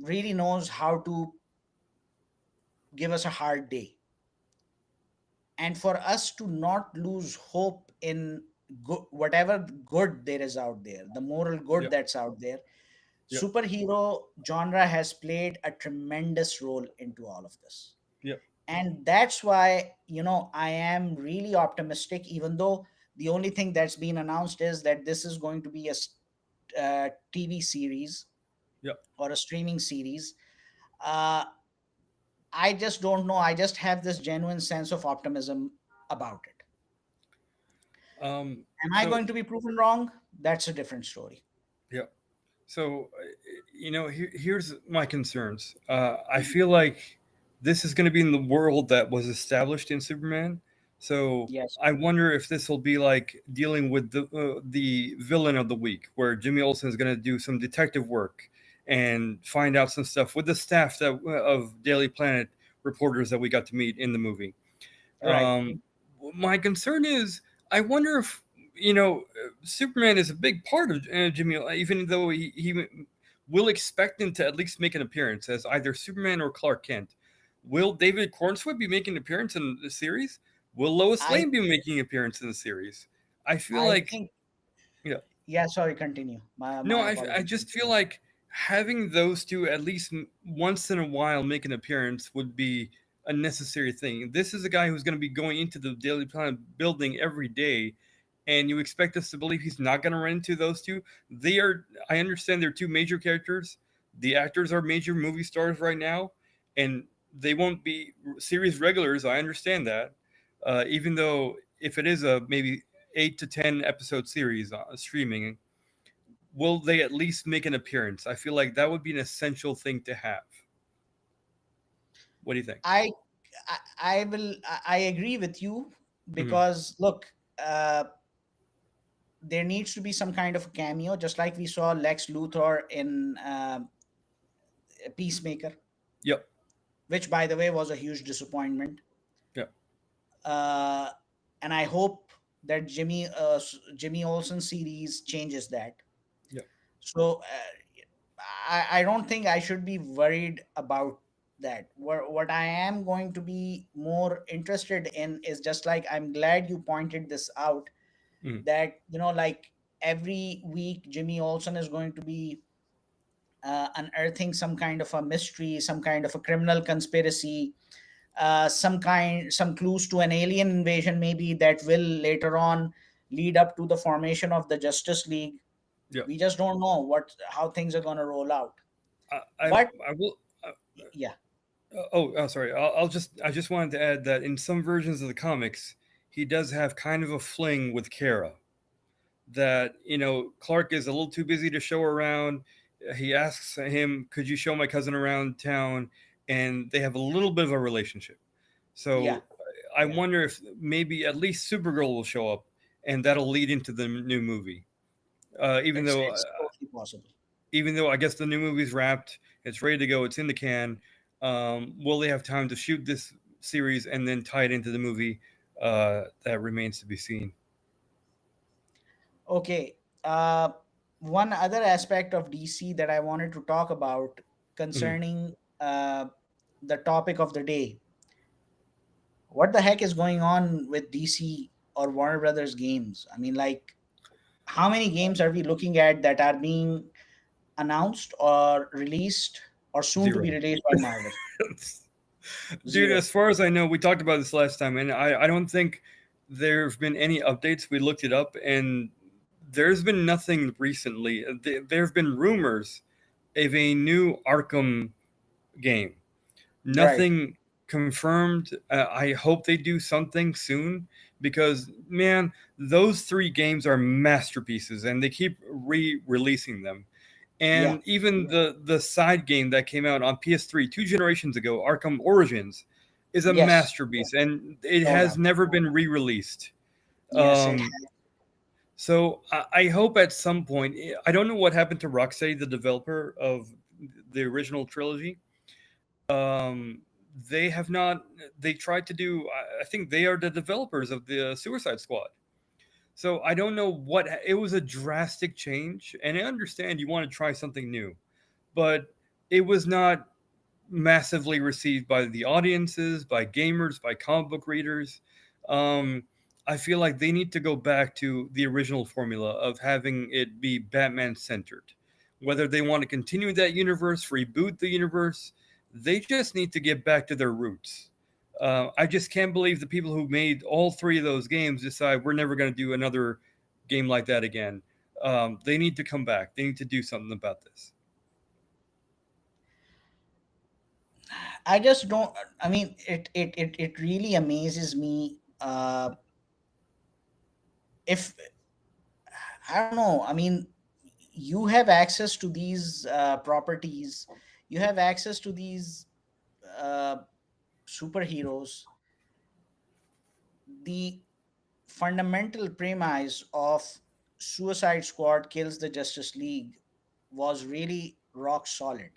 S1: really knows how to give us a hard day. And for us to not lose hope in whatever good there is out there, the moral good
S2: Yep.
S1: that's out there,
S2: Yep.
S1: superhero genre has played a tremendous role into all of this.
S2: Yep.
S1: And that's why, I am really optimistic, even though the only thing that's been announced is that this is going to be a TV series
S2: Yep.
S1: or a streaming series. uh, I just don't know. I just have this genuine sense of optimism about it.
S2: Um.
S1: Am I
S2: So
S1: going to be proven wrong? That's a different story.
S2: yeah. So, here's my concerns. I feel like this is going to be in the world that was established in Superman. So
S1: Yes.
S2: I wonder if this will be like dealing with the villain of the week, where Jimmy Olsen is going to do some detective work and find out some stuff with the staff of Daily Planet reporters that we got to meet in the movie.
S1: Right.
S2: Um, my concern is, I wonder if Superman is a big part of Jimmy, even though he will expect him to at least make an appearance as either Superman or Clark Kent. Will David Cornswet be making an appearance in the series? Will Lois
S1: I
S2: Lane be making an appearance in the series? I feel
S1: I
S2: like,
S1: think,
S2: you know,
S1: yeah, sorry, continue.
S2: no,
S1: My
S2: I
S1: apologies.
S2: just feel like having those two at least once in a while make an appearance would be a necessary thing. This is a guy who's going to be going into the Daily Planet building every day, and you expect us to believe he's not going to run into those two. They are, I understand they're two major characters. The actors are major movie stars right now, and they won't be series regulars. I understand that. Even though if it is a maybe 8 to 10 episode series streaming, will they at least make an appearance? I feel like that would be an essential thing to have. What do you think?
S1: I I agree with you,
S2: Hmm.
S1: because look, uh, there needs to be some kind of cameo, just like we saw Lex Luthor in Peacemaker,
S2: Yep.
S1: which, by the way, was a huge disappointment.
S2: Yep.
S1: uh, and I hope that Jimmy Olsen series changes that.
S2: Yep.
S1: So I don't think I should be worried about that. What I am going to be more interested in is, just like, I'm glad you pointed this out,
S2: Hmm.
S1: that like every week Jimmy Olsen is going to be unearthing some kind of a mystery, some kind of a criminal conspiracy, some clues to an alien invasion, maybe, that will later on lead up to the formation of the Justice League.
S2: Yep.
S1: We just don't know how things are going to roll out.
S2: I, I,
S1: But
S2: I will.
S1: yeah,
S2: Sorry. I just wanted to add that in some versions of the comics, he does have kind of a fling with Kara. That Clark is a little too busy to show around. He asks him, "Could you show my cousin around town?" And they have a little bit of a relationship.
S1: yeah,
S2: So I
S1: yeah.
S2: wonder if maybe at least Supergirl will show up, and that'll lead into the new movie. Uh, even
S1: it's
S2: though, uh,
S1: it's totally possible.
S2: even though I guess the new movie's wrapped, it's ready to go, it's in the can. Will they have time to shoot this series and then tie it into the movie? That remains to be seen.
S1: Okay. One other aspect of DC that I wanted to talk about,
S2: Mhm.
S1: concerning the topic of the day. What the heck is going on with DC or Warner Brothers games? I mean, like, how many games are we looking at that are being announced or released or soon to be
S2: Zero.
S1: released by Marvel?
S2: Dude,
S1: Zero.
S2: as far as I know, we talked about this last time, and I don't think there have been any updates. We looked it up, and there's been nothing recently. There have been rumors of a new Arkham game.
S1: Right.
S2: Nothing confirmed. I hope they do something soon because, man, those three games are masterpieces, and they keep re-releasing them.
S1: Yeah.
S2: And even the side game that came out on PS3 2 generations ago, Arkham Origins, is a
S1: Yes.
S2: masterpiece, and it
S1: No
S2: has
S1: doubt.
S2: never been re-released.
S1: Yes, it
S2: Um,
S1: has.
S2: So I hope at some point, I don't know what happened to Rocksteady, the developer of the original trilogy. Um, they have not. They tried to do. I think they are the developers of the Suicide Squad. So I don't know what it was, a drastic change, and I understand you want to try something new, but it was not massively received by the audiences, by gamers, by comic book readers. Um, I feel like they need to go back to the original formula of having it be Batman centered. Whether they want to continue that universe, reboot the universe, they just need to get back to their roots. I just can't believe the people who made all three of those games decide we're never going to do another game like that again. They need to come back. They need to do something about this.
S1: I just don't. I mean, it really amazes me. If I don't know. I mean, you have access to these properties. You have access to these uh, superheroes. The fundamental premise of Suicide Squad kills the Justice League was really rock solid.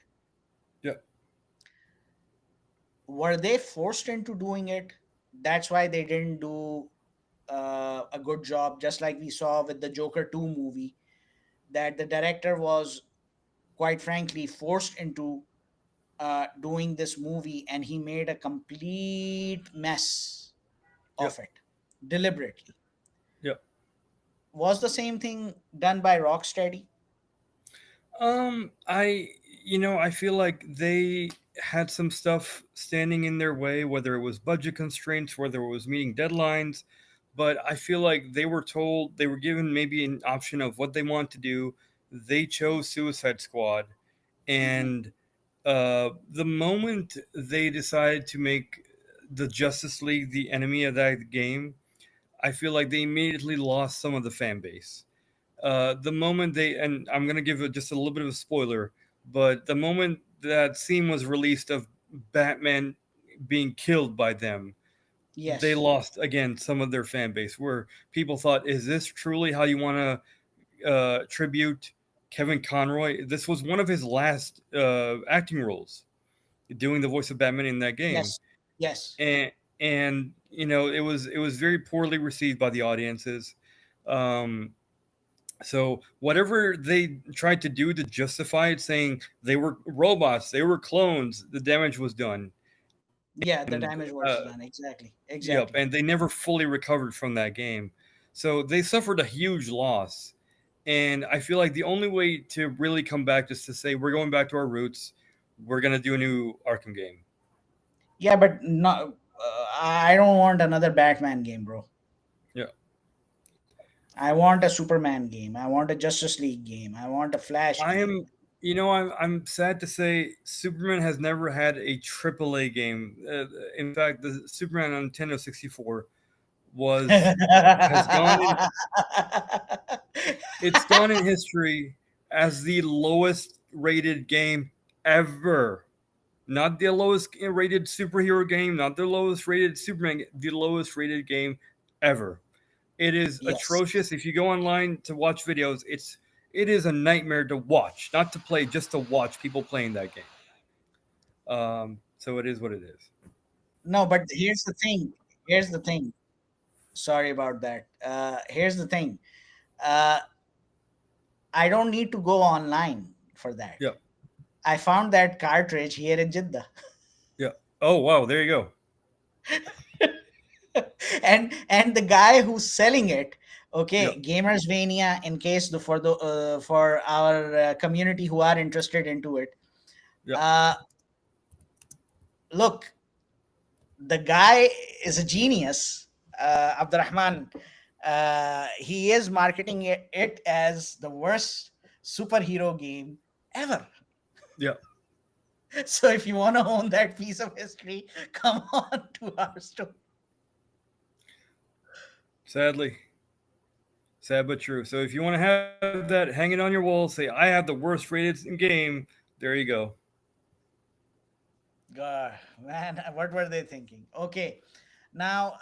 S2: Yeah,
S1: Were they forced into doing it? That's why they didn't do a good job, just like we saw with the Joker 2 movie, that the director was quite frankly forced into doing this movie, and he made a complete mess
S2: yeah,
S1: of it deliberately.
S2: yeah.
S1: Was the same thing done by Rocksteady?
S2: I I feel like they had some stuff standing in their way, whether it was budget constraints, whether it was meeting deadlines, but I feel like they were told, they were given maybe an option of what they want to do. They chose Suicide Squad,
S1: Hmm.
S2: and the moment they decided to make the Justice League the enemy of that game, I feel like they immediately lost some of the fan base. The moment they, and I'm gonna give it just a little bit of a spoiler, but the moment that scene was released of Batman being killed by them, they
S1: Yes.
S2: lost again some of their fan base. Where people thought, "Is this truly how you want to tribute Kevin Conroy?" This was one of his last acting roles, doing the voice of Batman in that game,
S1: Yes. Yes.
S2: and it was very poorly received by the audiences. Um, so whatever they tried to do to justify it, saying they were robots, they were clones, the damage was done,
S1: Yeah,
S2: and
S1: the damage was done. Exactly.
S2: yep,
S1: Exactly.
S2: and they never fully recovered from that game. So they suffered a huge loss, and I feel like the only way to really come back is to say we're going back to our roots. We're gonna do a new Arkham game.
S1: Yeah, but no, I don't want another Batman game, bro.
S2: Yeah,
S1: I want a Superman game. I want a Justice League game. I want a Flash
S2: I
S1: game.
S2: am. I'm sad to say Superman has never had a AAA game. In fact, the Superman on Nintendo 64 was has gone in it's gone in history as the lowest rated game ever. Not the lowest rated superhero game, not the lowest rated Superman, the lowest rated game ever. It is
S1: Yes.
S2: atrocious. If you go online to watch videos, it is a nightmare to watch, not to play, just to watch people playing that game. So it is what it is.
S1: No, but here's the thing. Here's the thing. Sorry about that. Here's the thing. Uh, I don't need to go online for that.
S2: Yeah,
S1: I found that cartridge here in Jeddah.
S2: yeah. Oh wow, there you go.
S1: And the guy who's selling it,
S2: Yeah,
S1: okay, Gamersvania, in case for our community who are interested into it,
S2: yeah,
S1: uh, look, the guy is a genius, Abdurrahman. He is marketing it as the worst superhero game ever.
S2: yeah.
S1: So if you want to own that piece of history, come on to our store.
S2: Sadly, sad but true. So if you want to have that hanging on your wall, say I have the worst rated game. There you go.
S1: God, man, what were they thinking? Okay, now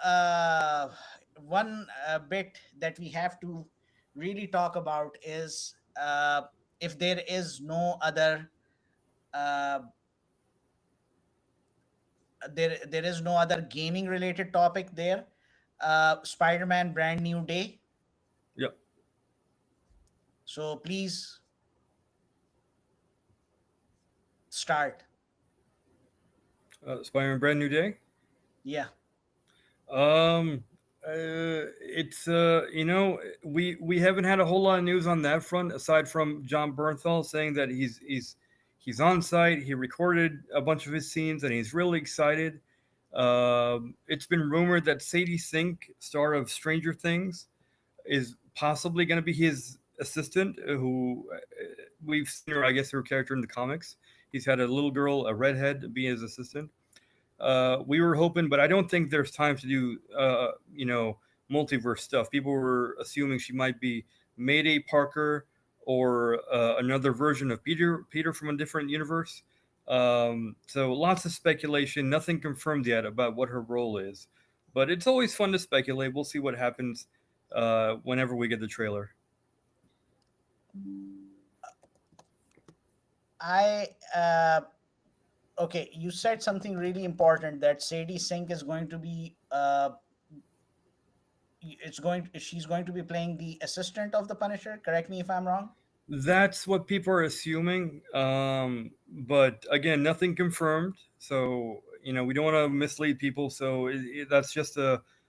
S1: one bit that we have to really talk about is if there is no other uh, there is no other gaming related topic there. Spider-Man Brand New Day.
S2: Yep.
S1: So please start.
S2: Spider-Man Brand New Day.
S1: Yeah.
S2: Um, it's we haven't had a whole lot of news on that front aside from John Bernthal saying that he's on site. He recorded a bunch of his scenes and he's really excited. It's been rumored that Sadie Sink, star of Stranger Things, is possibly going to be his assistant. Who we've seen her, I guess, her character in the comics. He's had a little girl, a redhead, be his assistant. We were hoping, but I don't think there's time to do, multiverse stuff. People were assuming she might be Mayday Parker or another version of Peter from a different universe. So lots of speculation, nothing confirmed yet about what her role is. But it's always fun to speculate. We'll see what happens whenever we get the trailer.
S1: I Okay, you said something really important that Sadie Sink is going to be she's going to be playing the assistant of the Punisher. Correct me if I'm wrong.
S2: That's what people are assuming. But again, nothing confirmed. So we don't want to mislead people. So that's just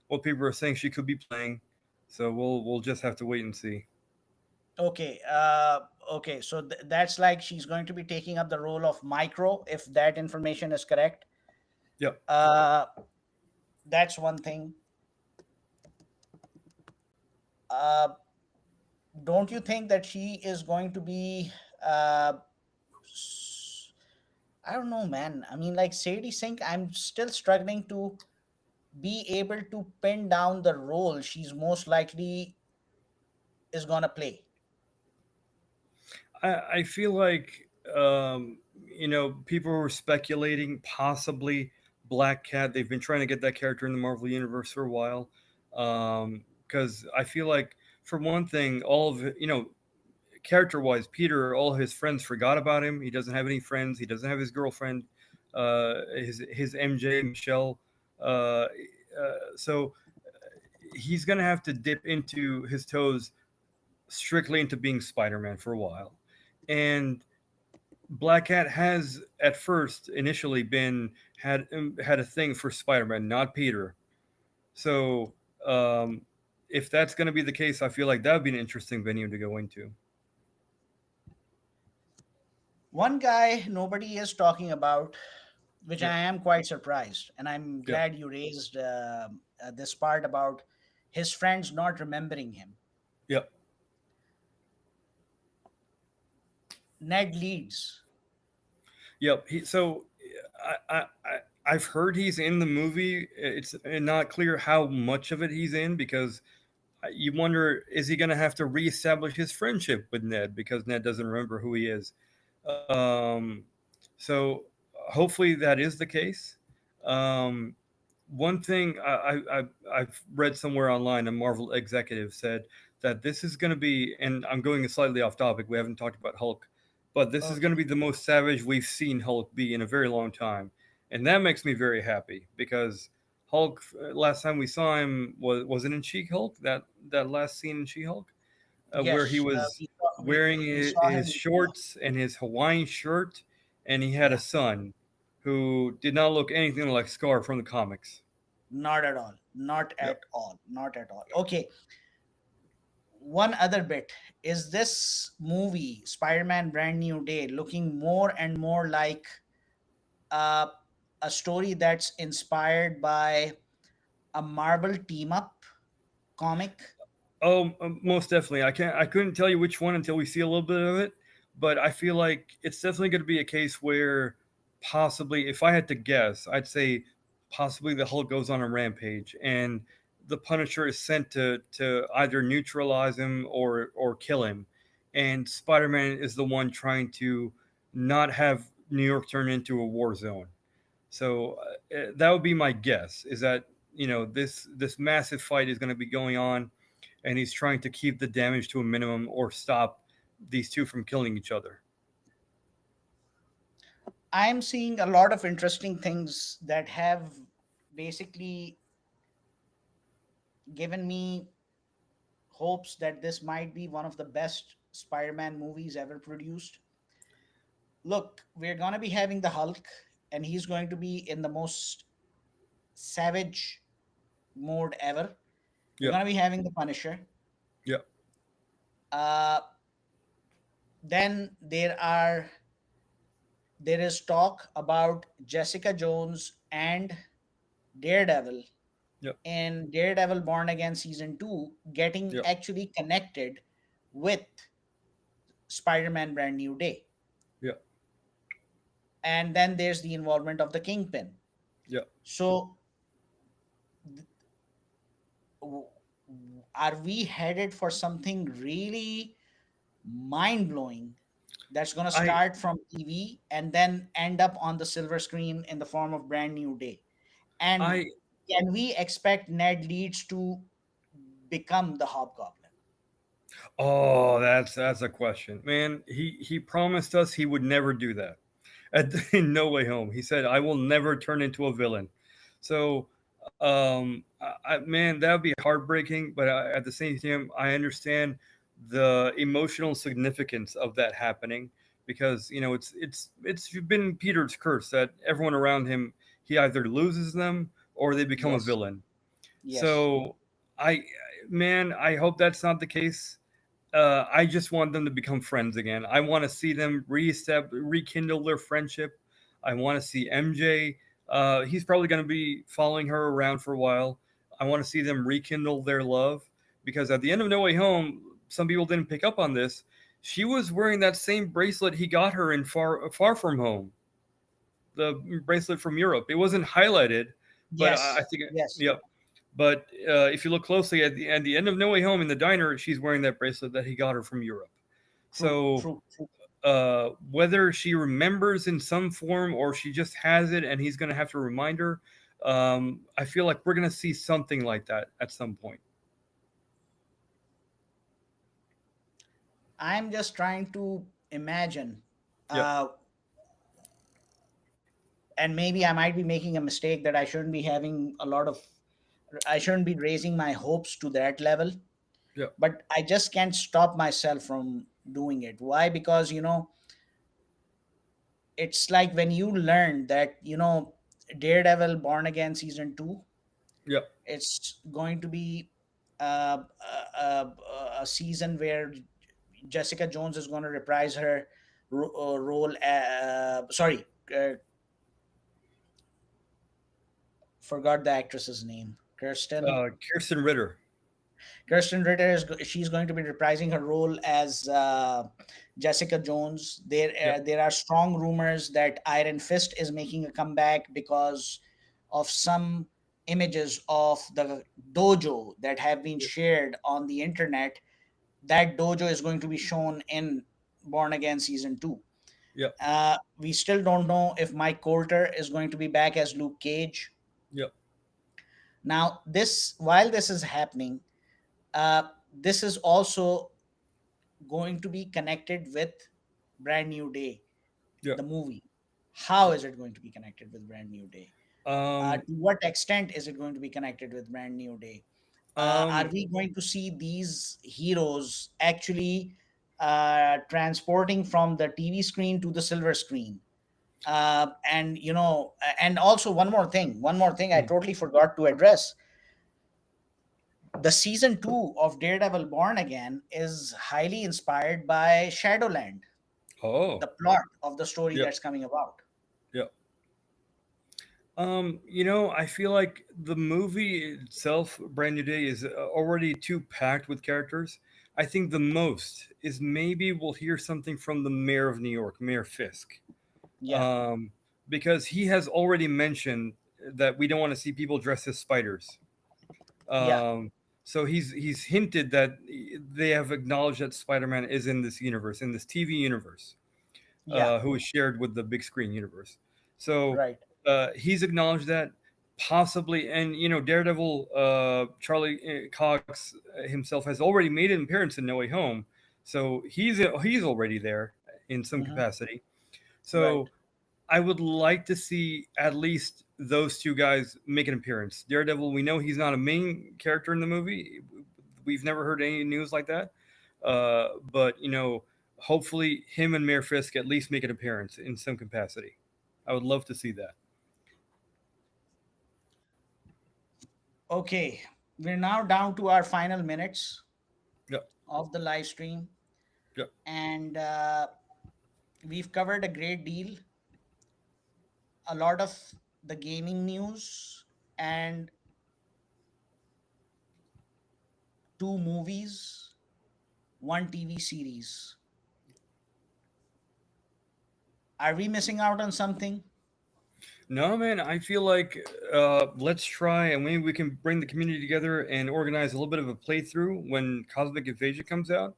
S2: what people are saying she could be playing. So we'll just have to wait and see.
S1: Okay, okay, so that's like she's going to be taking up the role of Micro, if that information is correct.
S2: Yep.
S1: Uh, that's one thing. Uh, don't you think that she is going to be? Uh, s- I don't know, man. I mean, like Sadie Sink, I'm still struggling to be able to pin down the role she's most likely is gonna play.
S2: I feel like people were speculating possibly Black Cat. They've been trying to get that character in the Marvel universe for a while. Because I feel like, for one thing, all of character wise, Peter, all his friends forgot about him. He doesn't have any friends. He doesn't have his girlfriend, his MJ Michelle. So he's gonna have to dip into his toes strictly into being Spider-Man for a while, and Black Cat has at first initially been had a thing for Spider-Man, not Peter. So um, if that's going to be the case, I feel like that would be an interesting venue to go into.
S1: One guy nobody is talking about, which
S2: Yep.
S1: I am quite surprised, and I'm
S2: Yep.
S1: glad you raised this part about his friends not remembering him.
S2: Yep.
S1: Ned Leeds.
S2: Yep. So I've heard he's in the movie. It's not clear how much of it he's in, because you wonder, is he going to have to reestablish his friendship with Ned because Ned doesn't remember who he is. So hopefully that is the case. Um, One thing I've read somewhere online, a Marvel executive said that this is going to be, and I'm going slightly off topic. We haven't talked about Hulk, but this is going to
S1: Okay.
S2: be the most savage we've seen Hulk be in a very long time, and that makes me very happy because Hulk, last time we saw him was it in She Hulk, that last scene in She Hulk, where he
S1: Yes,
S2: was
S1: we, saw,
S2: wearing
S1: we saw
S2: his
S1: him.
S2: shorts and his Hawaiian shirt, and he had a
S1: Yeah,
S2: son who did not look anything like Scar from the comics.
S1: not at all. Not
S2: Yep.
S1: at all. Not at all. Okay. One other bit is this movie, Spider Man Brand New Day, looking more and more like uh, a story that's inspired by a Marvel team up comic.
S2: Oh, most definitely. I couldn't tell you which one until we see a little bit of it, but I feel like it's definitely going to be a case where possibly, if I had to guess, I'd say possibly the Hulk goes on a rampage and the Punisher is sent to either neutralize him or kill him, and Spider-Man is the one trying to not have New York turn into a war zone. So that would be my guess. Is that this massive fight is going to be going on. and he's trying to keep the damage to a minimum or stop these two from killing each other.
S1: I'm seeing a lot of interesting things that have basically given me hopes that this might be one of the best Spider-Man movies ever produced. Look, we're going to be having the Hulk, and he's going to be in the most savage mode ever. We're
S2: Yep,
S1: going to be having the Punisher.
S2: yep,
S1: Uh, then there is talk about Jessica Jones and Daredevil
S2: yep,
S1: in Daredevil Born Again season 2 getting
S2: yep,
S1: actually connected with Spider-Man Brand New Day.
S2: yep,
S1: And then there's the involvement of the Kingpin.
S2: yep.
S1: So w- are we headed for something really mind-blowing that's going to
S2: I
S1: start from TV and then end up on the silver screen in the form of Brand New Day? And
S2: I
S1: can we expect Ned Leeds to become the Hobgoblin?
S2: Oh, that's a question, man. He promised us he would never do that. In No Way Home, he said, "I will never turn into a villain." So, man, that would be heartbreaking. But at the same time, I understand the emotional significance of that happening because it's been Peter's curse that everyone around him, he either loses them or they become a
S1: Yes,
S2: villain.
S1: yes.
S2: So, I man, I hope that's not the case. I just want them to become friends again. I want to see them rekindle their friendship. I want to see MJ. He's probably going to be following her around for a while. I want to see them rekindle their love because at the end of No Way Home, some people didn't pick up on this. She was wearing that same bracelet he got her in Far From Home, the bracelet from Europe. It wasn't highlighted, but I
S1: Yes,
S2: think,
S1: yes.
S2: yep. But if you look closely at the end of No Way Home in the diner, she's wearing that bracelet that he got her from Europe.
S1: True,
S2: So
S1: true, true.
S2: whether she remembers in some form or she just has it and he's going to have to remind her, I feel like we're going to see something like that at some point.
S1: I'm just trying to imagine,
S2: Yep.
S1: uh, and maybe I might be making a mistake that I shouldn't be having a lot of, I shouldn't be raising my hopes to that level,
S2: Yep.
S1: but I just can't stop myself from doing it. Why? Because, it's like when you learn that, Daredevil Born Again season 2,
S2: Yep.
S1: it's going to be a season where Jessica Jones is going to reprise her role. Sorry, forgot the actress's name.
S2: Kirsten Ritter.
S1: Kirsten Ritter she's going to be reprising her role as Jessica Jones.
S2: Yep.
S1: There are strong rumors that Iron Fist is making a comeback because of some images of the dojo that have been
S2: Yep.
S1: shared on the internet. That dojo is going to be shown in Born Again season 2.
S2: Yep.
S1: We still don't know if Mike Coulter is going to be back as Luke Cage.
S2: Yep.
S1: Now, this while this is happening, this is also going to be connected with Brand New Day,
S2: Yep.
S1: the movie. How is it going to be connected with Brand New Day?
S2: Um,
S1: To what extent is it going to be connected with Brand New Day? Are
S2: um,
S1: we going to see these heroes actually transporting from the TV screen to the silver screen? And also one more thing I
S2: mm,
S1: totally forgot to address. The season 2 of Daredevil Born Again is highly inspired by Shadowland,
S2: oh,
S1: the plot of the story
S2: yep.
S1: that's coming about.
S2: Yep. I feel like the movie itself, Brand New Day, is already too packed with characters. I think the most is maybe we'll hear something from the mayor of New York, Mayor Fisk,
S1: Yeah,
S2: um, because he has already mentioned that we don't want to see people dressed as spiders.
S1: yeah,
S2: Um, so he's hinted that they have acknowledged that Spider-Man is in this universe, in this TV universe,
S1: yeah,
S2: who is shared with the big screen universe. So
S1: right.
S2: he's acknowledged that. possibly, and Daredevil, Charlie Cox himself has already made an appearance in No Way Home, so he's already there in some
S1: Mhm.
S2: capacity.
S1: Right.
S2: So I would like to see at least those two guys make an appearance. Daredevil, we know he's not a main character in the movie. We've never heard any news like that. But hopefully him and Mayor Fisk at least make an appearance in some capacity. I would love to see that.
S1: Okay, we're now down to our final minutes
S2: Yep.
S1: of the live stream,
S2: Yep.
S1: and we've covered a great deal, a lot of the gaming news, and two movies, one TV series. Are we missing out on something?
S2: No, man, I feel like let's try and maybe we can bring the community together and organize a little bit of a playthrough when Cosmic Invasion comes out,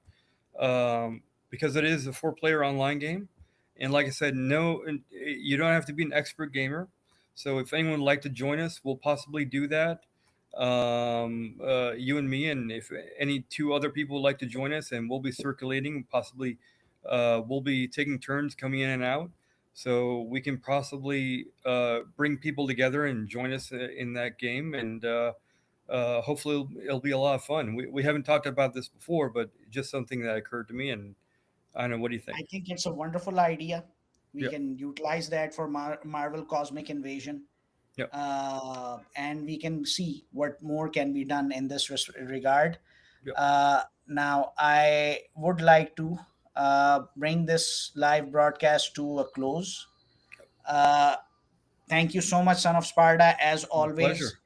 S2: because it is a four-player online game. And like I said, no, you don't have to be an expert gamer. So if anyone would like to join us, we'll possibly do that. You and me, and if any two other people would like to join us, and we'll be circulating. Possibly, we'll be taking turns coming in and out, so we can possibly bring people together and join us in that game. And hopefully, it'll be a lot of fun. We haven't talked about this before, but just something that occurred to me, and I don't know. What do you think?
S1: I think it's a wonderful idea. We
S2: Yeah,
S1: can utilize that for Marvel Cosmic Invasion,
S2: yeah,
S1: and we can see what more can be done in this regard.
S2: yeah.
S1: Now, I would like to bring this live broadcast to a close. Uh, Thank you so much, Son of Sparda, as
S2: My pleasure.
S1: always,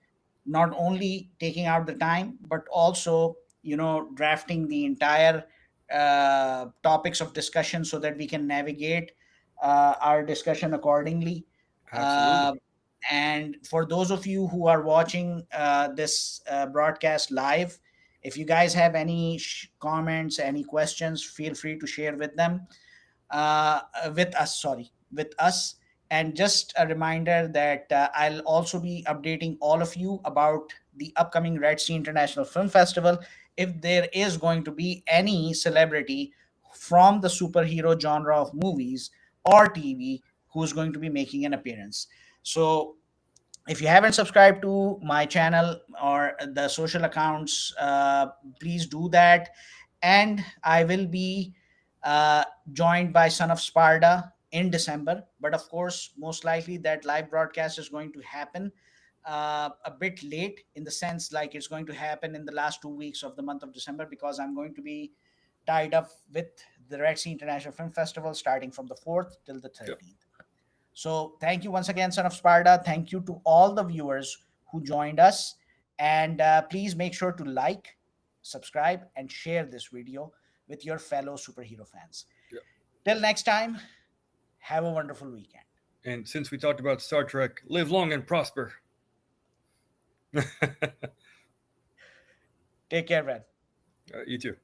S1: not only taking out the time, but also, drafting the entire topics of discussion so that we can navigate our discussion accordingly.
S2: Absolutely.
S1: Uh, and for those of you who are watching this broadcast live, if you guys have any comments, any questions, feel free to share with them, with us, sorry, with us. And just a reminder that I'll also be updating all of you about the upcoming Red Sea International Film Festival. If there is going to be any celebrity from the superhero genre of movies or TV who's going to be making an appearance. So if you haven't subscribed to my channel or the social accounts, please do that. And I will be uh, joined by Son of Sparda in December. But of course, most likely that live broadcast is going to happen a bit late, in the sense like it's going to happen in the last 2 weeks of the month of December, because I'm going to be tied up with the Red Sea International Film Festival starting from the 4th till the
S2: Yep.
S1: 13th. So thank you once again, Son of Sparda. Thank you to all the viewers who joined us. And please make sure to like, subscribe, and share this video with your fellow superhero fans.
S2: Yep.
S1: Till next time, have a wonderful weekend.
S2: And since we talked about Star Trek, live long and prosper.
S1: Take care, man.
S2: You too.